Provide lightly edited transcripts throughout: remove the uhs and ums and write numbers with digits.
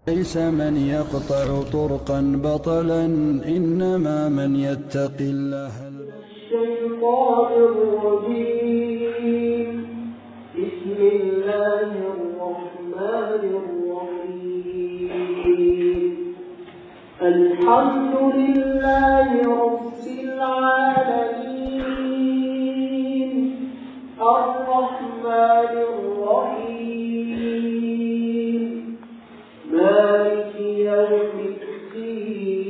ليس من يقطع طرقا بطلا إنما من يتقي الله. الشيطان الرجيم. بسم الله الرحمن الرحيم. الحمد لله رب العالمين الرحمن الرحيم مالك يوم الدين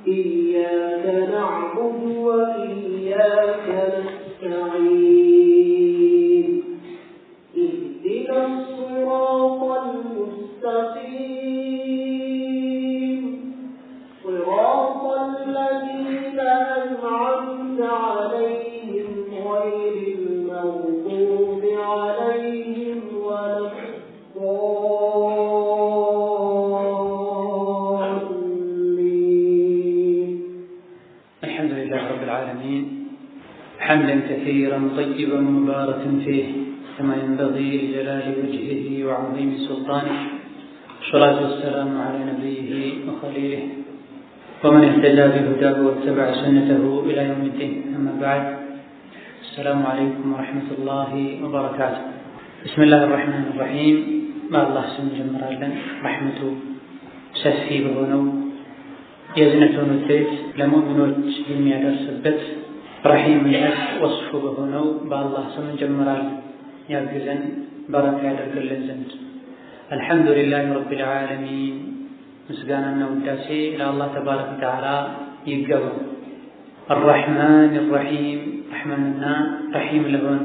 إياك نعبد وإياك نستعين اهدنا الصراط المستقيم صراط الذين أنعمت عليهم غير المغضوب عليهم ولا الضالين. الحمد لله رب العالمين حمدا كثيرا طيبا مباركا فيه كما ينبغي لجلال وجهه وعظيم سلطانه، والصلاة والسلام على نبيه وخليله ومن اهتدى بهداه واتبع سنته إلى يوم الدين. أما بعد، السلام عليكم ورحمة الله وبركاته. بسم الله الرحمن الرحيم. ما الله سم جمرالا رحمته سفي بهونو የዝነቱን ውጤት ለሙእሚኖች የሚያደርስበት ረሒምነት ወስፉ በሆነው በአላህ ስም እንጀምራለን። ያግዘን በረካ ያደርግልን ዘንድ አልሐምዱሊላህ ረቢል ዓለሚን። ምስጋናና ውዳሴ ለአላህ ተባረከ ወተዓላ ይገባው። አርረሕማን ረሒም ረሕማንና ረሒም ለሆነ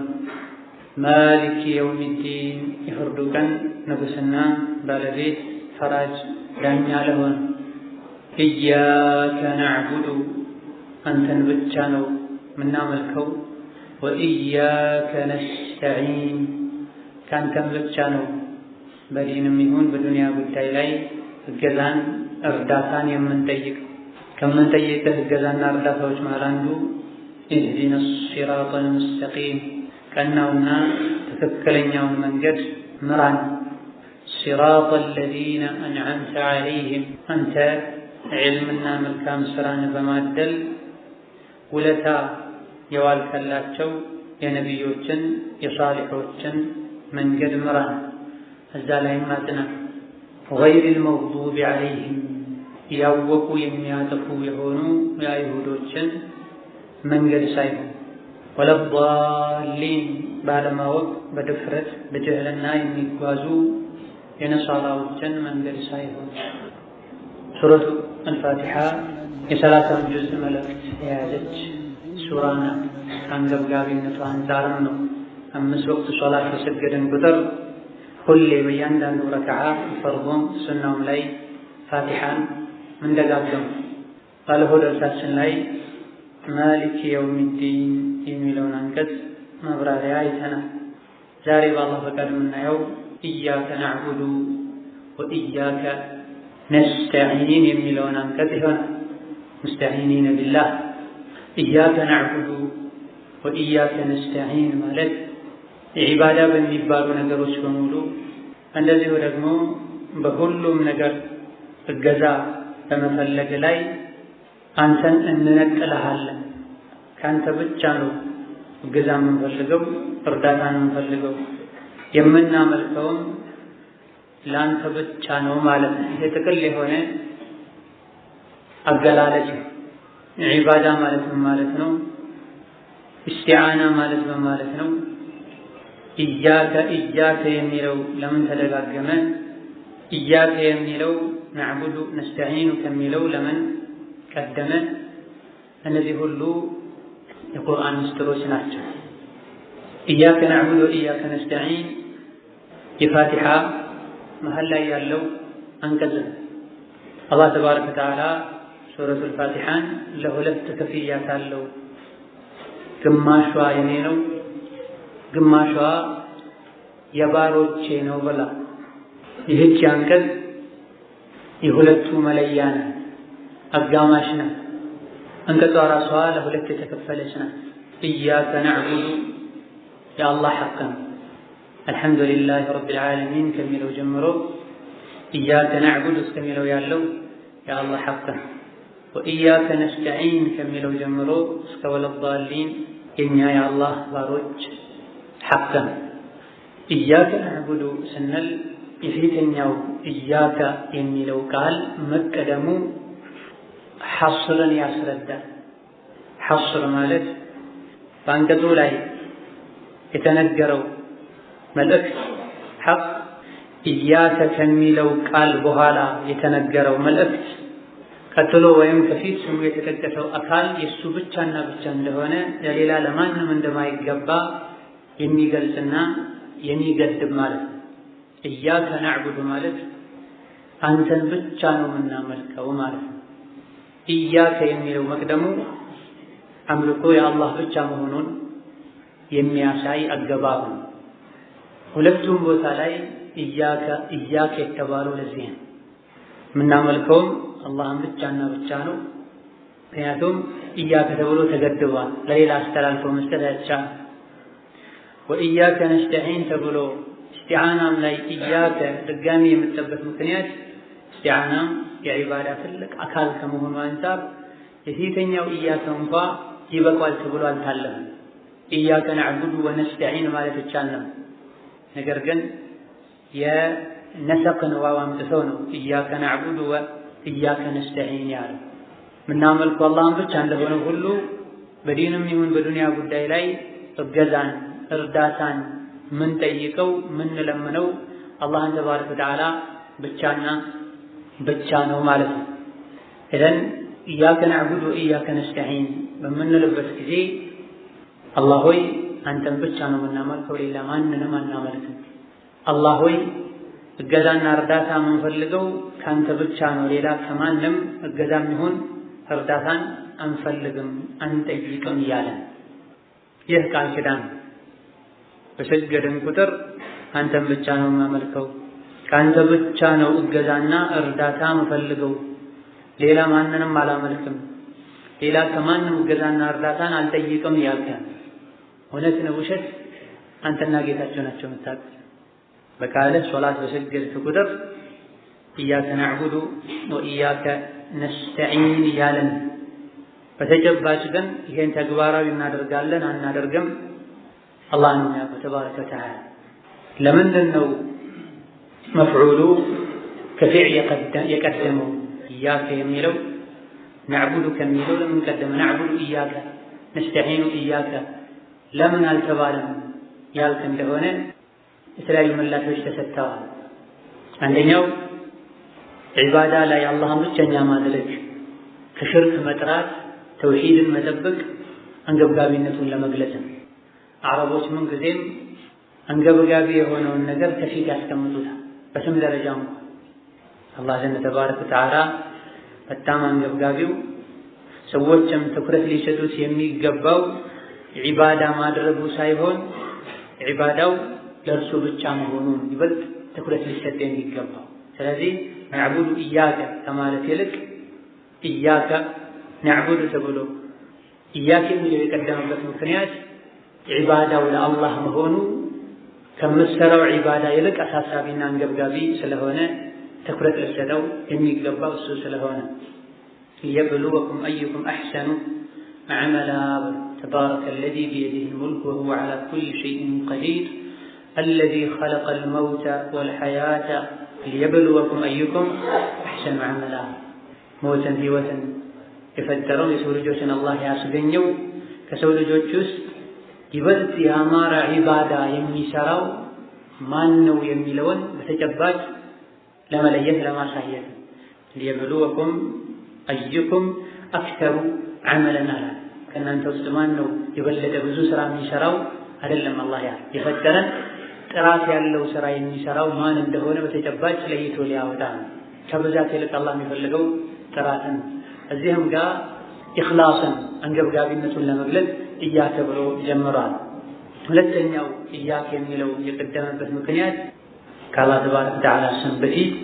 ማሊክ የውሚዲን የፍርዱ ቀን ንጉስና ባለቤት ፈራጅ ዳኛ ለሆነ ኢያከ ነዕቡዱ አንተን ብቻ ነው ምናመልከው፣ ወኢያከ ነስተዒን ከአንተን ብቻ ነው በዲንም ይሁን በዱንያ ጉዳይ ላይ እገዛን እርዳታን የምንጠይቅ። ከምንጠይቅህ እገዛና እርዳታዎች መሃል አንዱ ኢህዲነ ሲራጠል ሙስተቂም ቀናውና ትክክለኛውን መንገድ ምራን። ሲራጠል ለዚነ አንዓምተ ዐለይሂም አንተ ዒልምና መልካም ስራን በማደል ውለታ የዋልከላቸው የነቢዮችን የሷሊሖችን መንገድ ምራን፣ እዛ ላይም አጽና። ገይሪል መግዱቢ ዐለይሂም ያወቁ የሚያጠፉ የሆኑ የአይሁዶችን መንገድ ሳይሆን፣ ወለዷሊን ባለማወቅ በድፍረት በጅህልና የሚጓዙ የነሳራዎችን መንገድ ሳይሆን። ሱረቱ አልፋቲሓ የ30 ጁዝ መልእክት የያዘች ሱራ ናት። አንገብጋቢነቷ አንጻርም ነው 5 ወቅት ሶላት በሰገድን ቁጥር ሁሌ በእያንዳንዱ ረክዓ ፈርዶም ሱናውም ላይ ፋቲሓን ምንደጋገም። ባለፈው ደርሳችን ላይ ማሊክ የውሚዲን የሚለውን አንቀጽ ማብራሪያ አይተናል። ዛሬ በአላህ ፈቃድ የምናየው ኢያከ ነዕቡዱ ወኢያከ ነስተዒን የሚለውን አንቀጽ ይሆናል። ሙስተዒኒነ ቢላህ ኢያከ ነዕቡዱ ወኢያከ ነስተዒን ማለት ዒባዳ በሚባሉ ነገሮች በሙሉ እንደዚሁ ደግሞ በሁሉም ነገር እገዛ በመፈለግ ላይ አንተን እንነጥልሃለን። ከአንተ ብቻ ነው እገዛ የምንፈልገው፣ እርዳታ የምንፈልገው፣ የምናመልከውም ለአንተ ብቻ ነው ማለት ነው። ይሄ ጥቅል የሆነ አገላለጽ ነው። ዒባዳ ማለት ምን ማለት ነው? ኢስቲዓና ማለት ምን ማለት ነው? ኢያከ ኢያከ የሚለው ለምን ተደጋገመ? ኢያከ የሚለው ነዕቡዱ ነስተዒኑ ከሚለው ለምን ቀደመ? እነዚህ ሁሉ የቁርአን ምስጢሮች ናቸው። ኢያከ ነዕቡዱ ወኢያከ ነስተዒን የፋቲሓ መሀል ላይ ያለው አንቀጽ ነው። አላህ ተባረከ ወተዓላ ሱረቱል ፋቲሓን ለሁለት ከፍያታለሁ፣ ግማሿ የኔ ነው፣ ግማሿ የባሮቼ ነው ብላ። ይህች አንቀጽ የሁለቱ መለያ ናት፣ አጋማሽ ናት። አንቀጿ ራሷ ለሁለት የተከፈለች ናት። ኢያከ ነዕቡዱ የአላህ ሐቅ ነው። አልሐምዱሊላህ ረቢል ዓለሚን ከሚለው ጀምሮ ኢያከ ነዕቡድ እስከሚለው ያለው የአላህ ሐቅ ነው። ወኢያከ ነስተዒን ከሚለው ጀምሮ እስከ ወለዷሊን የኛ የአላህ ባሮች ሐቅ ነው። ኢያከ ነዕቡድ ስንል የፊተኛው ኢያከ የሚለው ቃል መቀደሙ ሐስርን ያስረዳል። ሐስር ማለት በአንቀጹ ላይ የተነገረው መልእክት ሐቅ ኢያከ ከሚለው ቃል በኋላ የተነገረው መልእክት ቀጥሎ ወይም ከፊት ስሙ የተጠቀሰው አካል የእሱ ብቻና ብቻ እንደሆነ ለሌላ ለማንም እንደማይገባ የሚገልጽና የሚገድብ ማለት ነው። ኢያከ ነዕቡድ ማለት አንተን ብቻ ነው የምናመልከው ማለት ነው። ኢያከ የሚለው መቅደሙ አምልኮ የአላህ ብቻ መሆኑን የሚያሳይ አገባብ ነው። ሁለቱም ቦታ ላይ ኢያከ የተባለው ለዚህ ነው። የምናመልከውም አላህን ብቻና ብቻ ነው። ምክንያቱም ኢያከ ተብሎ ተገድቧል። ለሌላ አስተላልፎ መስጠት አይቻልም። ወኢያከ ነስተዒን ተብሎ እስቲዓናም ላይ ኢያከ ድጋሚ የመጣበት ምክንያት እስቲዓናም የዒባዳ ትልቅ አካል ከመሆኑ አንፃር የፊተኛው ኢያከ እንኳ ይበቃል ተብሎ አልታለፈም። ኢያከ ነዕቡዱ ወነስተዒን ማለት ይቻል ነው። ነገር ግን የነሰቅን ዋው አምጥተው ነው ኢያከ ነዕቡዱ ወኢያከ ነስተዒን ያለው። የምናመልከው አላህን ብቻ እንደሆነ ሁሉ በዲንም ይሁን በዱንያ ጉዳይ ላይ እገዛን እርዳታን ምንጠይቀው ምንለምነው አላህን ተባረከ ወተዓላ ብቻና ብቻ ነው ማለት ነው። ኢዘን ኢያከ ነዕቡዱ ወኢያከ ነስተዒን በምንልበት ጊዜ አላህ ሆይ አንተን ብቻ ነው የምናመልከው፣ ሌላ ማንንም አናመልክም። አላህ ሆይ እገዛና እርዳታ የምንፈልገው ካንተ ብቻ ነው፣ ሌላ ከማንም እገዛም ይሁን እርዳታን አንፈልግም አንጠይቅም እያለን ይህ ቃል ኪዳን በሰገድን ቁጥር አንተን ብቻ ነው የማመልከው፣ ካንተ ብቻ ነው እገዛና እርዳታ የምፈልገው፣ ሌላ ማንንም አላመልክም፣ ሌላ ከማንም እገዛና እርዳታን አልጠይቅም እያልከን እውነት ነው ውሸት? አንተና ጌታቸው ናቸው የምታውቁት። በቃለ ሶላት በሰገድክ ቁጥር ኢያከ ነዕቡዱ ወኢያከ ነስተዒን እያለን በተጨባጭ ግን ይሄን ተግባራዊ እናደርጋለን አናደርግም አላህ ነው የሚያውቀው ተባረከ ወተዓላ። ለምንድን ነው መፍዑሉ ከፊዕል የቀደመው? ኢያከ የሚለው ነዕቡዱ ከሚለው ለምን ቀደመ? ነዕቡዱ ኢያከ ነስተዒኑ ኢያከ ለምን አልተባለም ያልክ እንደሆነ የተለያዩ ምላሾች ተሰጥተዋል። አንደኛው ዒባዳ ላይ አላህን ብቸኛ ማድረግ ከሽርክ መጥራት ተውሂድን መጠበቅ አንገብጋቢነቱን ለመግለጽ ነው። አረቦች ምን ጊዜም አንገብጋቢ የሆነውን ነገር ከፊት ያስቀምጡታል። በስም ደረጃም አላህ ዘንድ ተባረከ ወተዓላ በጣም አንገብጋቢው ሰዎችም ትኩረት ሊሰጡት የሚገባው ዒባዳ ማድረጉ ሳይሆን ዒባዳው ለእርሱ ብቻ መሆኑን ይበልጥ ትኩረት ሊሰጥ የሚገባው። ስለዚህ ነዕቡዱ ኢያከ ከማለት ይልቅ ኢያከ ነዕቡዱ ተብሎ ኢያከ የሚለው የቀደመበት ምክንያት ዒባዳው ለአላህ መሆኑ ከምትሰራው ዒባዳ ይልቅ አሳሳቢና አንገብጋቢ ስለሆነ ትኩረት ሊሰጠው የሚገባው እሱ ስለሆነ ሊየብሉወኩም አዩኩም አሕሰኑ ዐመላ ተባረከ አለዚ ቢየዲሂ ልሙልክ ወሁወ ዐላ ኩሊ ሸይኢን ቀዲር አለዚ ኸለቀል መውተ ወልሐያተ ሊየብሉወኩም አዩኩም አሕሰኑ ዐመላ። ሞትን ህይወትን የፈጠረው የሰው ልጆችን አላህ ያስገኘው ከሰው ልጆች ውስጥ ይበልጥ ያማረ ዒባዳ የሚሰራው ማን ነው የሚለውን በተጨባጭ ለመለየት ለማሳየት ሊየብሉወኩም አዩኩም አክተሩ ዐመለን አለ። ከእናንተ ውስጥ ማን ነው የበለጠ ብዙ ስራ የሚሰራው አይደለም። አላህ የፈጠረን ጥራት ያለው ስራ የሚሰራው ማን እንደሆነ በተጨባጭ ለይቶ ሊያወጣ ነው። ከብዛት ይልቅ አላህ የሚፈልገው ጥራትን። እዚህም ጋር ኢኽላስን አንገብጋቢነቱን ለመግለጽ ኢያከ ብሎ ጀምሯል። ሁለተኛው ኢያከ የሚለው የቀደመበት ምክንያት ከአላህ ተባረከ ወተዓላ ስም በፊት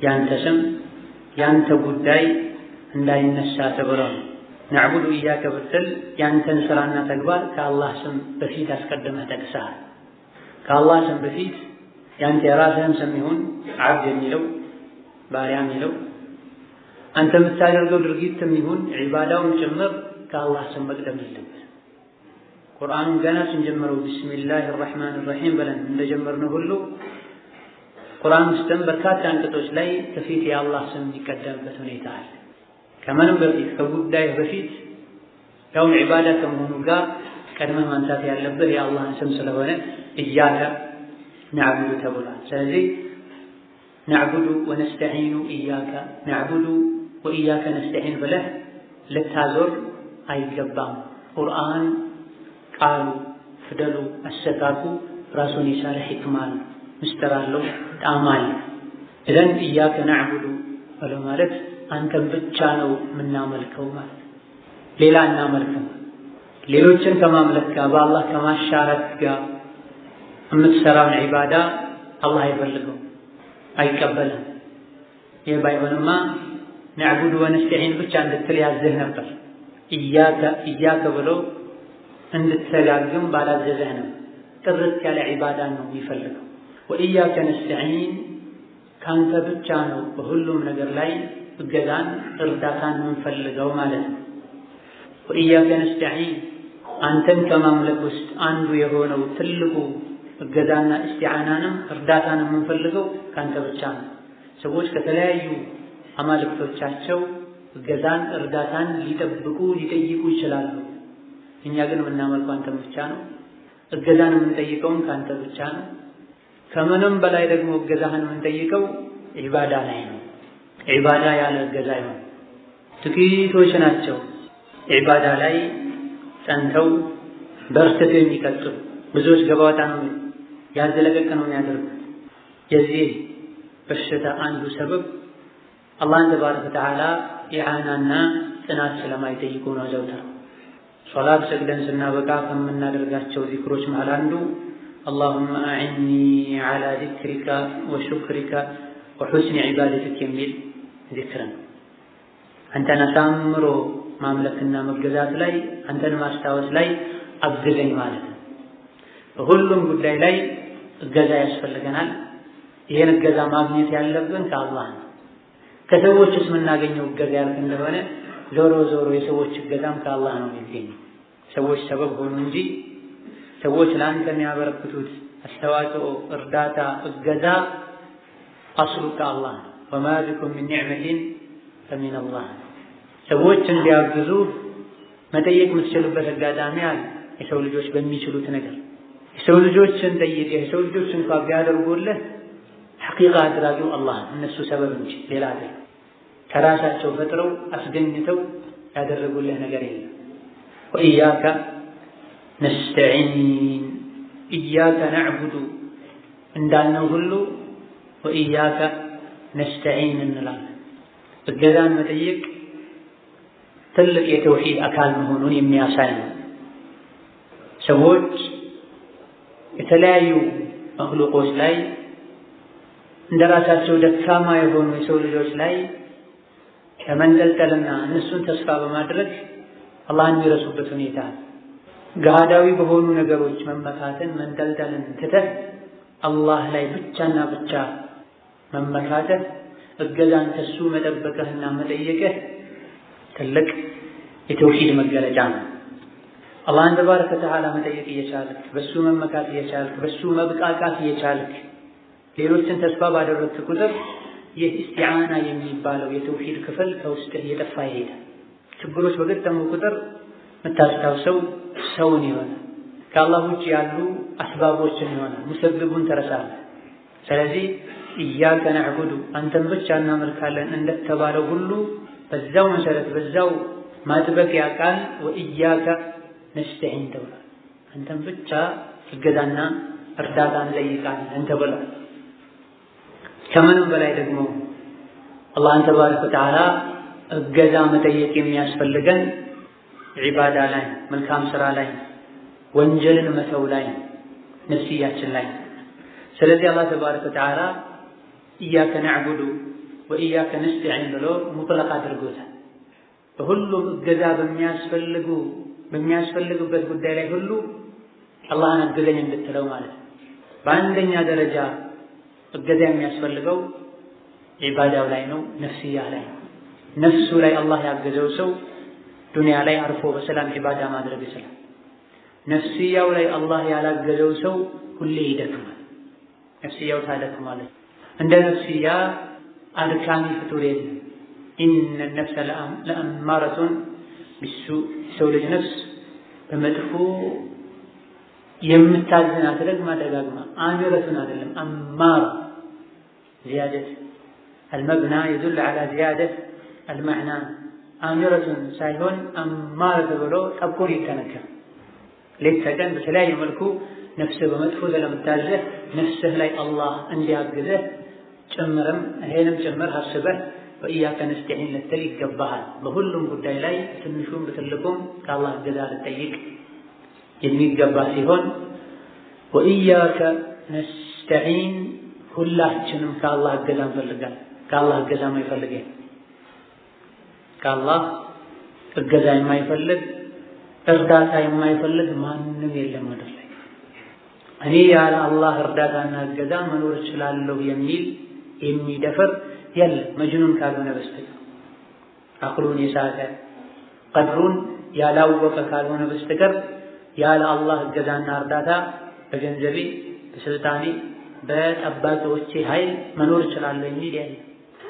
ያንተ ስም ያንተ ጉዳይ እንዳይነሳ ተብሎ ነው። ነዕቡዱ ኢያከ ብትል ያንተን ስራና ተግባር ከአላህ ስም በፊት አስቀድመህ ጠቅሰሃል። ከአላህ ስም በፊት ያንተ የራስህን ስም ይሁን ዓብድ የሚለው ባሪያ የሚለው አንተ የምታደርገው ድርጊትም ይሁን ዒባዳውን ጭምር ከአላህ ስም መቅደም የለበትም። ቁርአኑን ገና ስንጀምረው ቢስሚላሂር ረሕማኒር ረሒም ብለን እንደጀመርነው ሁሉ ቁርአን ውስጥም በርካታ አንቀጾች ላይ ከፊት የአላህ ስም የሚቀደምበት ሁኔታ አለ። ከምንም በፊት ከጉዳይ በፊት ያው ዒባዳ ከመሆኑ ጋር ቀድመህ ማንሳት ያለብህ የአላህን ስም ስለሆነ ኢያከ ነዕቡዱ ተብሏል። ስለዚህ ነዕቡዱ ወነስተዒኑ ኢያከ ነዕቡዱ ወኢያከ ነስተዒን ብለህ ልታዞር አይገባም። ቁርአን ቃሉ ፊደሉ አሰጣጡ ራሱን የቻለ ሒክማ ነው፣ ምስጢር አለው፣ ጣዕም አለው። ኢዘን ኢያከ ነዕቡዱ ብለው ማለት አንተን ብቻ ነው የምናመልከው ማለት ሌላ እናመልክም። ሌሎችን ከማምለክ ጋር በአላህ ከማሻረክ ጋር የምትሰራውን ዒባዳ አላህ አይፈልገው፣ አይቀበልም። ይህ ባይሆንማ ነዕቡዱ ወነስተዒን ብቻ እንድትል ያዝህ ነበር። ኢያከ ብሎ እንድትሰጋግም ባላዘዘህ ነው። ጥርት ያለ ዒባዳ ነው የሚፈልገው። ወኢያከ ነስተዒን ካንተ ብቻ ነው በሁሉም ነገር ላይ እገዛን እርዳታን የምንፈልገው ማለት ነው። ወኢያከ ነስተዒን አንተን ከማምለክ ውስጥ አንዱ የሆነው ትልቁ እገዛና እስቲዓናንም እርዳታንም የምንፈልገው ካንተ ብቻ ነው። ሰዎች ከተለያዩ አማልክቶቻቸው እገዛን እርዳታን ሊጠብቁ ሊጠይቁ ይችላሉ። እኛ ግን የምናመልከው አንተን ብቻ ነው። እገዛን የምንጠይቀውም ካንተ ብቻ ነው። ከምንም በላይ ደግሞ እገዛህን የምንጠይቀው ዒባዳ ላይ ነው። ዒባዳ ያለ እገዛ ይሆን ጥቂቶች ናቸው ዒባዳ ላይ ጸንተው በርትተው የሚቀጥሉ። ብዙዎች ገባወጣ ነው ያዘለቀቅ ነው የሚያደርጉት። የዚህ በሽታ አንዱ ሰበብ አላህን ተባረከ ወተዓላ ኢዓናና ጽናት ስለማይጠይቁ ነው። ዘውትር ሶላት ሰግደን ስናበቃ ከምናደርጋቸው ዚክሮች መሃል አንዱ አላሁመ አዕኒ ዐላ ዚክሪከ ወሹክሪከ ወሑስኒ ዒባደቲከ የሚል ዚክር ነው። አንተን አሳምሮ ማምለክና መገዛት ላይ አንተን ማስታወስ ላይ አግዘኝ ማለት ነው። በሁሉም ጉዳይ ላይ እገዛ ያስፈልገናል። ይሄን እገዛ ማግኘት ያለብን ከአላህ ነው። ከሰዎችስ የምናገኘው እገዛ ያልክ እንደሆነ ዞሮ ዞሮ የሰዎች እገዛም ከአላህ ነው የሚገኘው። ሰዎች ሰበብ ሆኑ እንጂ ሰዎች ለአንተ የሚያበረክቱት አስተዋጽኦ፣ እርዳታ፣ እገዛ አስሉ ከአላህ ነው። ወማ ቢኩም ሚን ኒዕመቲን ፈሚነላህ። ሰዎች እንዲያግዙ መጠየቅ የምትችሉበት አጋጣሚ አለ። የሰው ልጆች በሚችሉት ነገር የሰው ልጆችን ጠይቀህ የሰው ልጆች እንኳን ቢያደርጉልህ ሐቂቃ አድራጊው አላህ እነሱ ሰበብ እንጂ ሌላ አይደለም። ከራሳቸው ፈጥረው አስገኝተው ያደረጉልህ ነገር የለም። ወኢያከ ነስተዒን ኢያከ ነዕቡዱ እንዳልነው ሁሉ ወኢያከ ነስተዒን እንላለን። እገዛን መጠየቅ ትልቅ የተውሂድ አካል መሆኑን የሚያሳይ ነው። ሰዎች የተለያዩ መክሉቆች ላይ እንደራሳቸው ደካማ የሆኑ የሰው ልጆች ላይ ከመንጠልጠልና እነሱን ተስፋ በማድረግ አላህን የሚረሱበት ሁኔታ ገሃዳዊ በሆኑ ነገሮች መመካትን መንጠልጠልን ትተህ አላህ ላይ ብቻና ብቻ መመካተህ እገዛን ከሱ መጠበቅህና መጠየቅህ ትልቅ የተውሂድ መገለጫ ነው። አላህን ተባረከ ወተዓላ መጠየቅ እየቻልክ በሱ መመካት እየቻልክ በሱ መብቃቃት እየቻልክ ሌሎችን ተስፋ ባደረግክ ቁጥር ይህ ኢስቲዓና የሚባለው የተውሂድ ክፍል ከውስጥህ እየጠፋ ይሄዳል። ችግሮች በገጠሙ ቁጥር የምታስታውሰው ሰውን ይሆናል፣ ከአላህ ውጭ ያሉ አስባቦችን ይሆናል፣ ሙሰብቡን ትረሳለህ። ስለዚህ ኢያከ ነዕቡዱ አንተን ብቻ እናመልካለን እንደተባለው ሁሉ በዛው መሰረት በዛው ማጥበቂያ ቃል ወኢያከ ነስተዒን ተብሏል። አንተን ብቻ እገዛና እርዳታ እንጠይቃለን ተብሏል። ከምንም በላይ ደግሞ አላህን ተባረከ ወተዓላ እገዛ መጠየቅ የሚያስፈልገን ዒባዳ ላይ፣ መልካም ስራ ላይ፣ ወንጀልን መተው ላይ፣ ነፍስያችን ላይ። ስለዚህ አላህ ተባረከ ወተዓላ ኢያከ ነዕቡዱ ወኢያከ ነስተዒን ብሎ ሙጥለቅ አድርጎታል። በሁሉም እገዛ በሚያስፈልግበት ጉዳይ ላይ ሁሉ አላህን አግዘኝ እንድትለው ማለት ነው። በአንደኛ ደረጃ እገዛ የሚያስፈልገው ዒባዳው ላይ ነው፣ ነፍስያ ላይ ነው። ነፍሱ ላይ አላህ ያገዘው ሰው ዱንያ ላይ አርፎ በሰላም ዒባዳ ማድረግ ይችላል። ነፍስያው ላይ አላህ ያላገዘው ሰው ሁሌ ይደክማል። ነፍስያው ታደክማለች። እንደ ነፍስያ አድካሚ ፍጡር የለም። ኢነ ነፍሰ ለአማረቱን ቢሱእ ሰው ልጅ ነፍስ በመጥፎ የምታዝናት ደግማ ደጋግማ አሚረቱን አይደለም አማራ ዚያደት አልመብና يدل على زيادة المعنى አሚረቱን ሳይሆን አማራ ተብሎ ጠብቆ ይተነከር። ሌት ተቀን በተለያየ መልኩ ነፍስህ በመጥፎ ስለምታዘህ ነፍስህ ላይ አላህ እንዲያግዝህ ጭምርም ይሄንም ጭምር አስበህ ወኢያከ ነስተዒን ልትል ይገባሃል። በሁሉም ጉዳይ ላይ ትንሹም በትልቁም ከአላህ እገዛ ልትጠይቅ የሚገባ ሲሆን ወኢያከ ነስተዒን ሁላችንም ከአላህ እገዛ እንፈልጋለን። ከአላህ እገዛ የማይፈልገን ከአላህ እገዛ የማይፈልግ እርዳታ የማይፈልግ ማንም የለም ምድር ላይ። እኔ ያለ አላህ እርዳታና እገዛ መኖር እችላለሁ የሚል የሚደፍር የለም መጅኑን ካልሆነ በስተቀር አቅሉን የሳተ ቀድሩን ያላወቀ ካልሆነ በስተቀር ያለ አላህ እገዛና እርዳታ በገንዘቤ በስልጣኔ በጠባቂዎቼ ኃይል መኖር እችላለሁ የሚል የለም።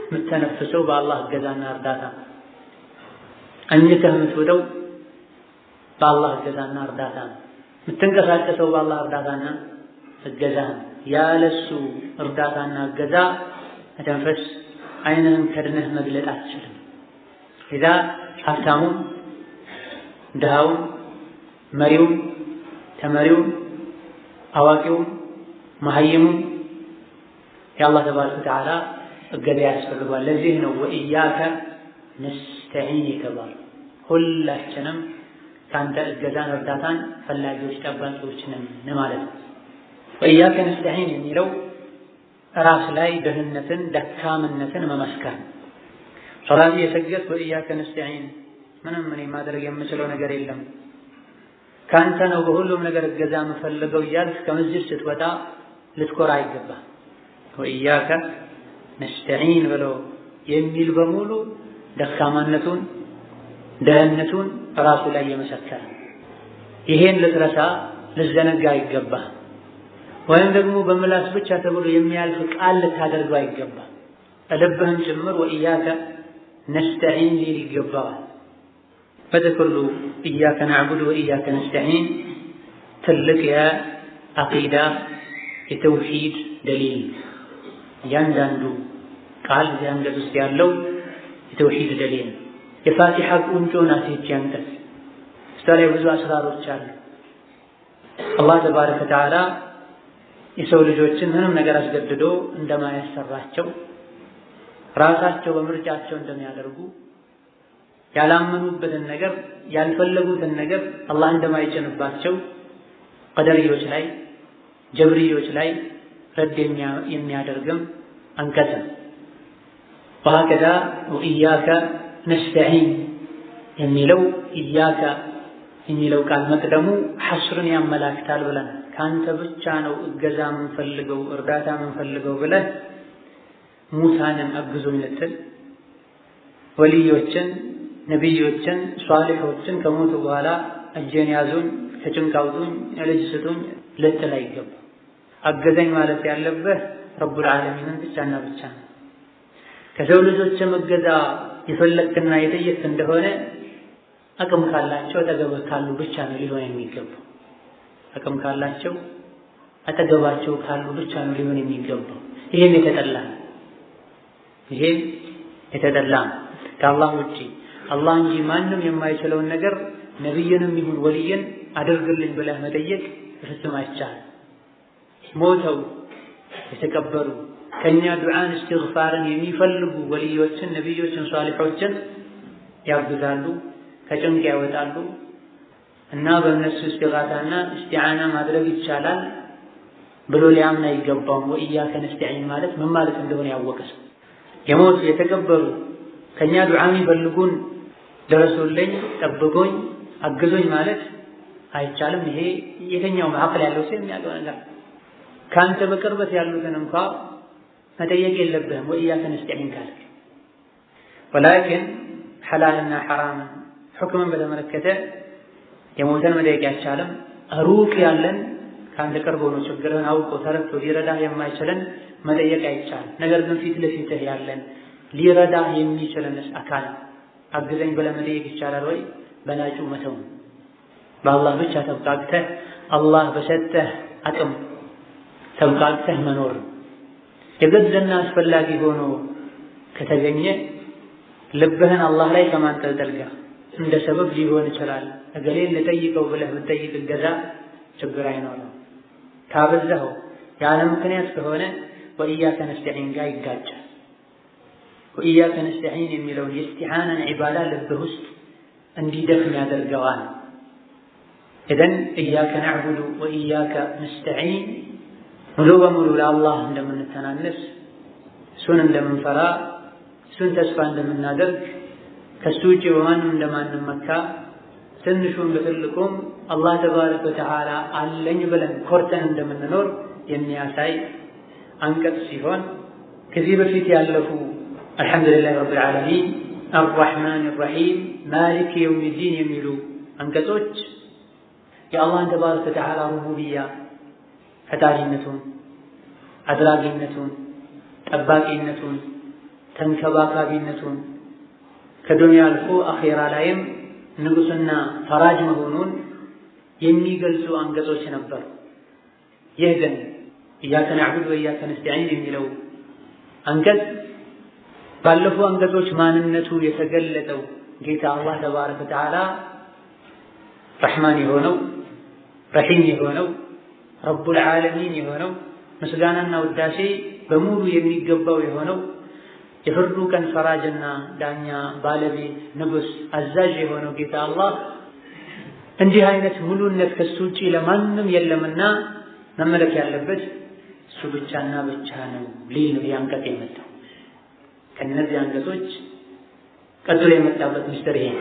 የምተነፍሰው በአላህ እገዛና እርዳታ አኝተህ የምትወደው በአላህ እገዛና እርዳታ ነው። የምትንቀሳቀሰው በአላህ እርዳታና እገዛ ነው። ያለሱ እርዳታና እገዛ መተንፈስ ዓይንህን ከድነህ መግለጥ አትችልም። ኢዛ ሀብታሙም ድሃውም መሪውም ተመሪውም አዋቂውም መሀይሙም የአላህ ተባረከ ወተዓላ እገዛ ያስፈልጓል። ለዚህ ነው ወኢያከ ነስተዒን የተባለ። ሁላችንም ከአንተ እገዛን እርዳታን ፈላጊዎች ጠባቂዎች ነን ማለት ነው። ወኢያከ ነስተዒን የሚለው ራስ ላይ ድህነትን ደካምነትን መመስከር። ሶላት የሰገድኩ ወኢያከ ነስተዒን ምንም እኔ ማድረግ የምችለው ነገር የለም ከአንተ ነው በሁሉም ነገር እገዛ የምፈልገው እያልክ ከመስጂድ ስትወጣ ልትኮራ አይገባም። ወኢያከ ነስተዒን ብሎ የሚል በሙሉ ደካማነቱን ደህንነቱን ራሱ ላይ የመሰከረ። ይሄን ልትረሳ ልዘነጋ አይገባም። ወይም ደግሞ በምላስ ብቻ ተብሎ የሚያልፍ ቃል ልታደርገው አይገባም። ልብህም ጭምር ወኢያከ ነስተዒን ሊል ይገባዋል። በጥቅሉ ኢያከ ነዕቡድ ወኢያከ ነስተዒን ትልቅ የዐቂዳ የተውሂድ ደሊል። እያንዳንዱ ቃል እዚህ አንቀጽ ውስጥ ያለው የተውሂድ ደሊል። የፋቲሓ ቁንጮ ናት ይህች አንቀጽ። እሷ ላይ ብዙ አስራሮች አሉ። አላህ ተባረከ ወተዓላ የሰው ልጆችን ምንም ነገር አስገድዶ እንደማያሰራቸው ራሳቸው በምርጫቸው እንደሚያደርጉ ያላመኑበትን ነገር ያልፈለጉትን ነገር አላህ እንደማይጭንባቸው ቀደርዮች ላይ ጀብርዮች ላይ ረድ የሚያደርግም አንቀጽ ነው። ወሀከዛ ወኢያከ ነስተዒን የሚለው ኢያከ የሚለው ቃል መቅደሙ ሐስርን ያመላክታል ብለን ከአንተ ብቻ ነው እገዛ የምንፈልገው እርዳታ የምንፈልገው ብለህ ሙሳንን አግዙኝ ልትል ወልዮችን ነቢዮችን ሷሊሖችን ከሞቱ በኋላ እጄን ያዙኝ ከጭንቅ አውጡኝ ልጅ ስጡኝ ልትል አይገባም። አገዘኝ ማለት ያለብህ ረቡል ዓለሚንን ብቻና ብቻ ነው። ከሰው ልጆችም እገዛ የፈለግክና የጠየቅክ እንደሆነ አቅም ካላቸው አጠገብህ ካሉ ብቻ ነው ሊሆን የሚገባው። አቅም ካላቸው አጠገባቸው ካሉ ብቻ ነው ሊሆን የሚገባው። ይሄም የተጠላ ነው። ይሄም የተጠላ ነው። ከአላህ ውጪ አላህ እንጂ ማንም የማይችለውን ነገር ነቢይንም ይሁን ወልይን አድርግልኝ ብለህ መጠየቅ ፍጹም አይቻልም። ሞተው የተቀበሩ ከኛ ዱዓን እስትግፋርን የሚፈልጉ ወልዮችን ነቢዮችን ሷሊሖችን ያግዛሉ፣ ከጭንቅ ያወጣሉ እና በእነሱ እስቲጋታና እስቲዓና ማድረግ ይቻላል ብሎ ሊያምን አይገባውም። ወኢያከ ነስተዒን ማለት ምን ማለት እንደሆነ ያወቀ ሰው የሞቱ የተቀበሩ ከኛ ዱዓ የሚፈልጉን ደረሱልኝ፣ ጠብቆኝ፣ አግዞኝ ማለት አይቻልም። ይሄ የትኛው ማዕቀል ያለው ሰው የሚያውቀው ነገር። ከአንተ በቅርበት ያሉትን እንኳ መጠየቅ የለብህም ወኢያከ ነስተዒን ካልክ። ወላኪን ሐላልና ሐራምን ሁክምን በተመለከተ የሞተን መጠየቅ አይቻልም። ሩቅ ያለን ከአንተ ቅርብ ሆኖ ችግርህን አውቆ ተረድቶ ሊረዳህ የማይችልን መጠየቅ አይቻልም። ነገር ግን ፊት ለፊትህ ያለን ሊረዳህ የሚችልንስ አካል አግዘኝ ብለህ መጠየቅ ይቻላል ወይ? በላጩ መተው፣ በአላህ ብቻ ተብቃቅተህ አላህ በሰጠህ አቅም ተብቃቅተህ መኖር። የገዘና አስፈላጊ ሆኖ ከተገኘ ልብህን አላህ ላይ ከማንጠልጠል ጋር እንደ ሰበብ ሊሆን ይችላል። እገሌን ልጠይቀው ብለህ ብትጠይቅ እገዛ ችግር አይኖርም። ካበዛኸው ያለ ምክንያት ከሆነ ወኢያከ ነስተዒን ጋር ይጋጫል። ወኢያከ ነስተዒን የሚለውን የእስቲዓናን ዒባዳ ልብህ ውስጥ እንዲደክም ያደርገዋል። ኢዘን ኢያከ ነዕቡዱ ወኢያከ ነስተዒን ሙሉ በሙሉ ለአላህ እንደምንተናነስ፣ እሱን እንደምንፈራ፣ እሱን ተስፋ እንደምናደርግ፣ ከሱ ውጭ በማንም እንደማንመካ፣ ትንሹም በትልቁም አላህ ተባረከ ወተዓላ አለኝ ብለን ኮርተን እንደምንኖር የሚያሳይ አንቀጽ ሲሆን ከዚህ በፊት ያለፉ አልሐምዱሊላህ ረብል ዓለሚን፣ አርረሕማን አርረሒም፣ ማሊክ የውሚዲን የሚሉ አንቀጾች የአላህን ተባረከ ወተዓላ ሩቡብያ ፈጣሪነቱን፣ አድራጊነቱን፣ ጠባቂነቱን፣ ተንከባካቢነቱን ከዱንያ አልፎ አኼራ ላይም ንጉስና ፈራጅ መሆኑን የሚገልጹ አንቀጾች ነበሩ። ይህ ግን ኢያከ ነዕቡድ ወኢያከ ነስተዒን የሚለው አንቀጽ ባለፉ አንቀጾች ማንነቱ የተገለጠው ጌታ አላህ ተባረከ ወተዓላ ረሕማን የሆነው ረሒም የሆነው ረቡል ዓለሚን የሆነው ምስጋናና ውዳሴ በሙሉ የሚገባው የሆነው የፍርዱ ቀን ፈራጅና ዳኛ ባለቤት ንጉስ አዛዥ የሆነው ጌታ አላህ እንዲህ አይነት ሙሉነት ከሱ ውጪ ለማንም የለምና መመለክ ያለበት እሱ ብቻና ብቻ ነው ሊል ነው ያንቀጽ የመጣው። ከነዚህ አንቀጾች ቀጥሎ የመጣበት ምስጢር ይሄ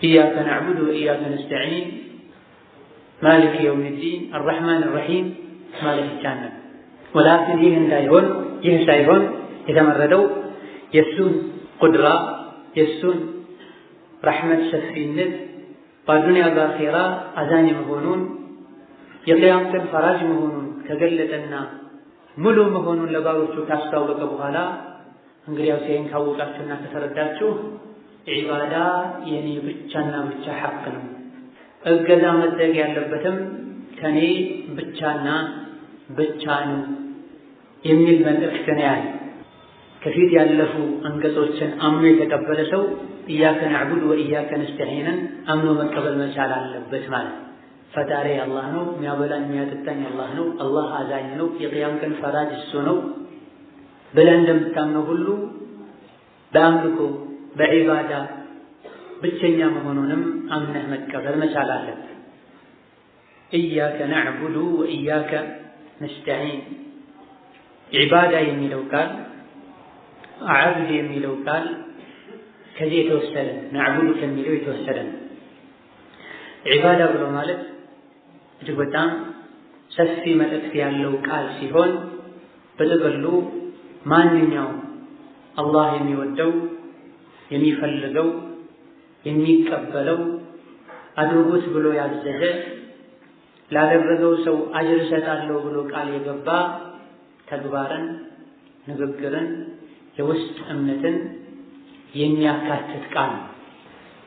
ኢያከ ነዕቡዱ ወኢያከ ነስተዒን ማሊክ የውሚዲን አርረሕማን አርረሒም ማለት ይቻላል። ወላኪን ይህ ሳይሆን የተመረደው የእሱን ቁድራ የእሱን ረሕመት ሰፊነት በዱንያ በአኼራ አዛኝ መሆኑን የቅያም ቀን ፈራጅ መሆኑን ከገለጠና ሙሉ መሆኑን ለባሮቹ ካስታወቀ በኋላ እንግዲያውስ ይህን ካወቃችሁና ከተረዳችሁ ዒባዳ የኔ ብቻና ብቻ ሐቅ ነው፣ እገዛ መደረግ ያለበትም ከኔ ብቻና ብቻ ነው የሚል መልእክት ነው ያለ። ከፊት ያለፉ አንቀጾችን አምኖ የተቀበለ ሰው ኢያከ ነዕቡድ ወኢያከ ነስተዒንን አምኖ መቀበል መቻል አለበት ማለት። ፈጣሪ አላህ ነው፣ የሚያበላኝ የሚያጠጣኝ አላህ ነው፣ አላህ አዛኝ ነው፣ የቅያም ቀን ፈራጅ እሱ ነው ብለህ እንደምታምነው ሁሉ በአምልኮ በዒባዳ ብቸኛ መሆኑንም አምነህ መቀበል መቻል አለበት። ኢያከ ነዕቡዱ ወኢያከ ነስተዒን ዒባዳ የሚለው ቃል አዕቡድ የሚለው ቃል ከዚህ የተወሰደ ነዕቡዱ ከሚለው የተወሰደ ነው። ዒባዳ ብሎ ማለት እጅግ በጣም ሰፊ መልእክት ያለው ቃል ሲሆን በጥቅሉ ማንኛውም አላህ የሚወደው የሚፈልገው የሚቀበለው አድርጉት ብሎ ያዘዘ ላደረገው ሰው አጅር እሰጣለሁ ብሎ ቃል የገባ ተግባርን፣ ንግግርን፣ የውስጥ እምነትን የሚያካትት ቃል ነው።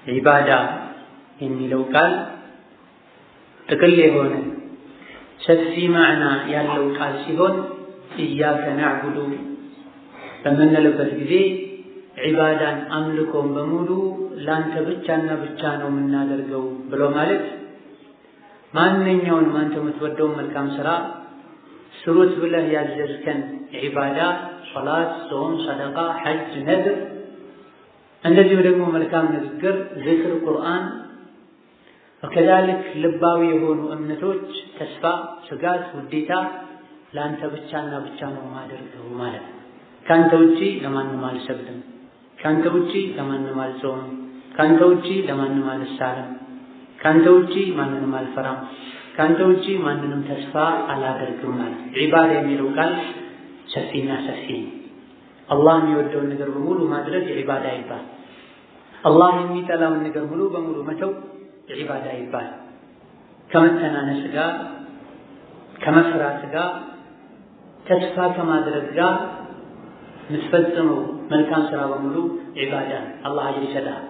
ዒባዳ የሚለው ቃል ጥቅል የሆነ ሰፊ ማዕና ያለው ቃል ሲሆን ኢያከ ነዕቡዱ በምንልበት ጊዜ ዒባዳን አምልኮን በሙሉ ላንተ ብቻና ብቻ ነው የምናደርገው ብሎ ማለት ማንኛውንም አንተ የምትወደውን መልካም ስራ ስሩት ብለህ ያዘዝከን ዒባዳ ሶላት፣ ጾም፣ ሰደቃ፣ ሐጅ፣ ነድር እንደዚሁ ደግሞ መልካም ንግግር፣ ዝክር፣ ቁርአን ወከዛልክ ልባዊ የሆኑ እምነቶች፣ ተስፋ፣ ስጋት፣ ውዴታ ለአንተ ብቻና ብቻ ነው ማደርገው ማለት ነው። ካንተ ውጪ ለማንም አልሰግድም፣ ካንተ ውጪ ለማንም አልጾምም፣ ካንተ ውጪ ለማንም አልሳለም፣ ካንተ ውጪ ማንንም አልፈራም፣ ካንተ ውጪ ማንንም ተስፋ አላደርግም ማለት ነው። ዒባዳ የሚለው ቃል ሰፊና ሰፊ ነው። አላህ የሚወደውን ነገር በሙሉ ማድረግ ዒባዳ ይባል። አላህ የሚጠላውን ነገር ሙሉ በሙሉ መተው ዒባዳ ይባል። ከመተናነስ ጋር ከመፍራት ጋር ተስፋ ከማድረግ ጋር የምትፈጽመው መልካም ስራ በሙሉ ዒባዳ አላህ አጅር ይሰጣል።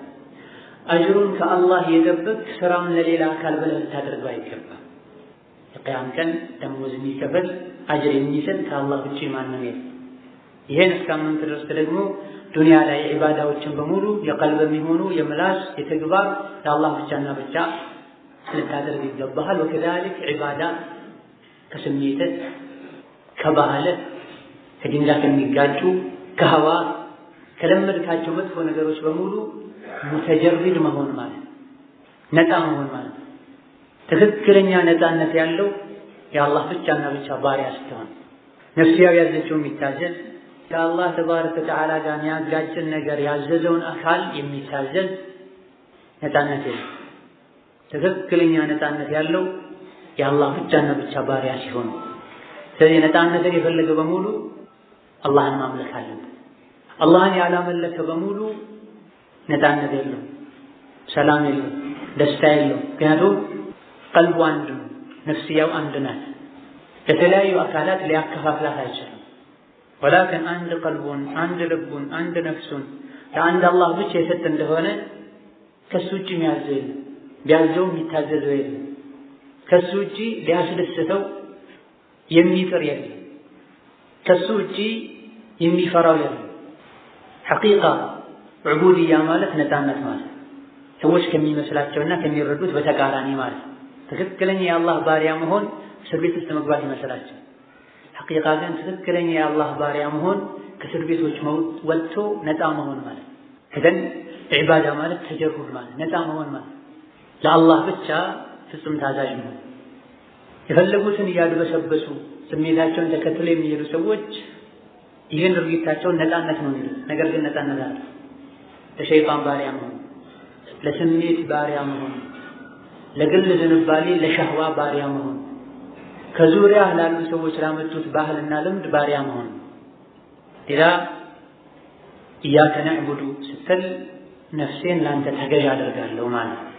አጅሩን ከአላህ የጠበቅ ስራውን ለሌላ አካል ብለህ ልታደርገው አይገባም። የቅያም ቀን ደሞዝ የሚከፈል አጅር የሚሰጥ ከአላህ ውጪ ማንም የለም። ይሄን እስካመንክ ድረስ ደግሞ ዱንያ ላይ ዒባዳዎችን በሙሉ የቀልብ የሚሆኑ የምላስ የተግባር ለአላህ ብቻና ብቻ ልታደርግ ይገባሃል። ወከዛሊክ ዒባዳ ከስሜትህ ከባህልህ ከዲን ጋር ከሚጋጩ ከሀዋ ከለመድካቸው መጥፎ ነገሮች በሙሉ ሙተጀሪድ መሆን ማለት ነፃ መሆን ማለት። ትክክለኛ ነፃነት ያለው የአላህ ብቻና ብቻ ባሪያ ስትሆን ነፍስያው ያዘዘውን የሚታዘዝ ከአላህ ተባረከ ወተዓላ ጋር የሚያጋጭን ነገር ያዘዘውን አካል የሚታዘዝ ነፃነት የለም። ትክክለኛ ነፃነት ያለው የአላህ ብቻና ብቻ ባሪያ ሲሆን፣ ስለዚህ ነፃነትን የፈለገ በሙሉ አላህን ማምለክ አለበት። አላህን ያላመለከ በሙሉ ነፃነት የለው፣ ሰላም የለው፣ ደስታ የለው። ምክንያቱም ቀልቡ አንድ ነው፣ ነፍስያው አንድ ናት። ለተለያዩ አካላት ሊያከፋፍላት አይችልም። ወላኪን አንድ ቀልቡን፣ አንድ ልቡን፣ አንድ ነፍሱን ለአንድ አላህ ብቻ የሰጠ እንደሆነ ከሱ ውጭ የሚያዘው የለም፣ ቢያዘው የሚታዘዘው የለም። ከሱ ውጭ ሊያስደስተው የሚጥር የለም፣ ከሱ ውጭ የሚፈራው የለም። ሐቂቃ ዑቡድያ ማለት ነፃነት ማለት ሰዎች ከሚመስላቸውና ከሚረዱት በተቃራኒ ማለት። ትክክለኛ የአላህ ባሪያ መሆን እስር ቤት ውስጥ መግባት ይመስላቸው። ሐቂቃ ግን ትክክለኛ የአላህ ባሪያ መሆን ከእስር ቤቶች ወጥቶ ነፃ መሆን ማለት። ከደን ዒባዳ ማለት ተጀሩድ ማለት ነፃ መሆን ማለት ለአላህ ብቻ ፍጹም ታዛዥ ነው። የፈለጉትን እያድበሰበሱ ስሜታቸውን ተከትለው የሚሄዱ ሰዎች ይህን ድርጊታቸውን ነፃነት ነው የሚሉት። ነገር ግን ነፃነት አለ። ለሸይጣን ባሪያ መሆን፣ ለስሜት ባሪያ መሆን፣ ለግል ዝንባሌ ለሸህዋ ባሪያ መሆን፣ ከዙሪያ ላሉ ሰዎች ላመጡት ባህልና ልምድ ባሪያ መሆን። ሌላ ኢያከ ነዕቡዱ ስትል ነፍሴን ለአንተ ተገዥ አደርጋለሁ ማለት ነው።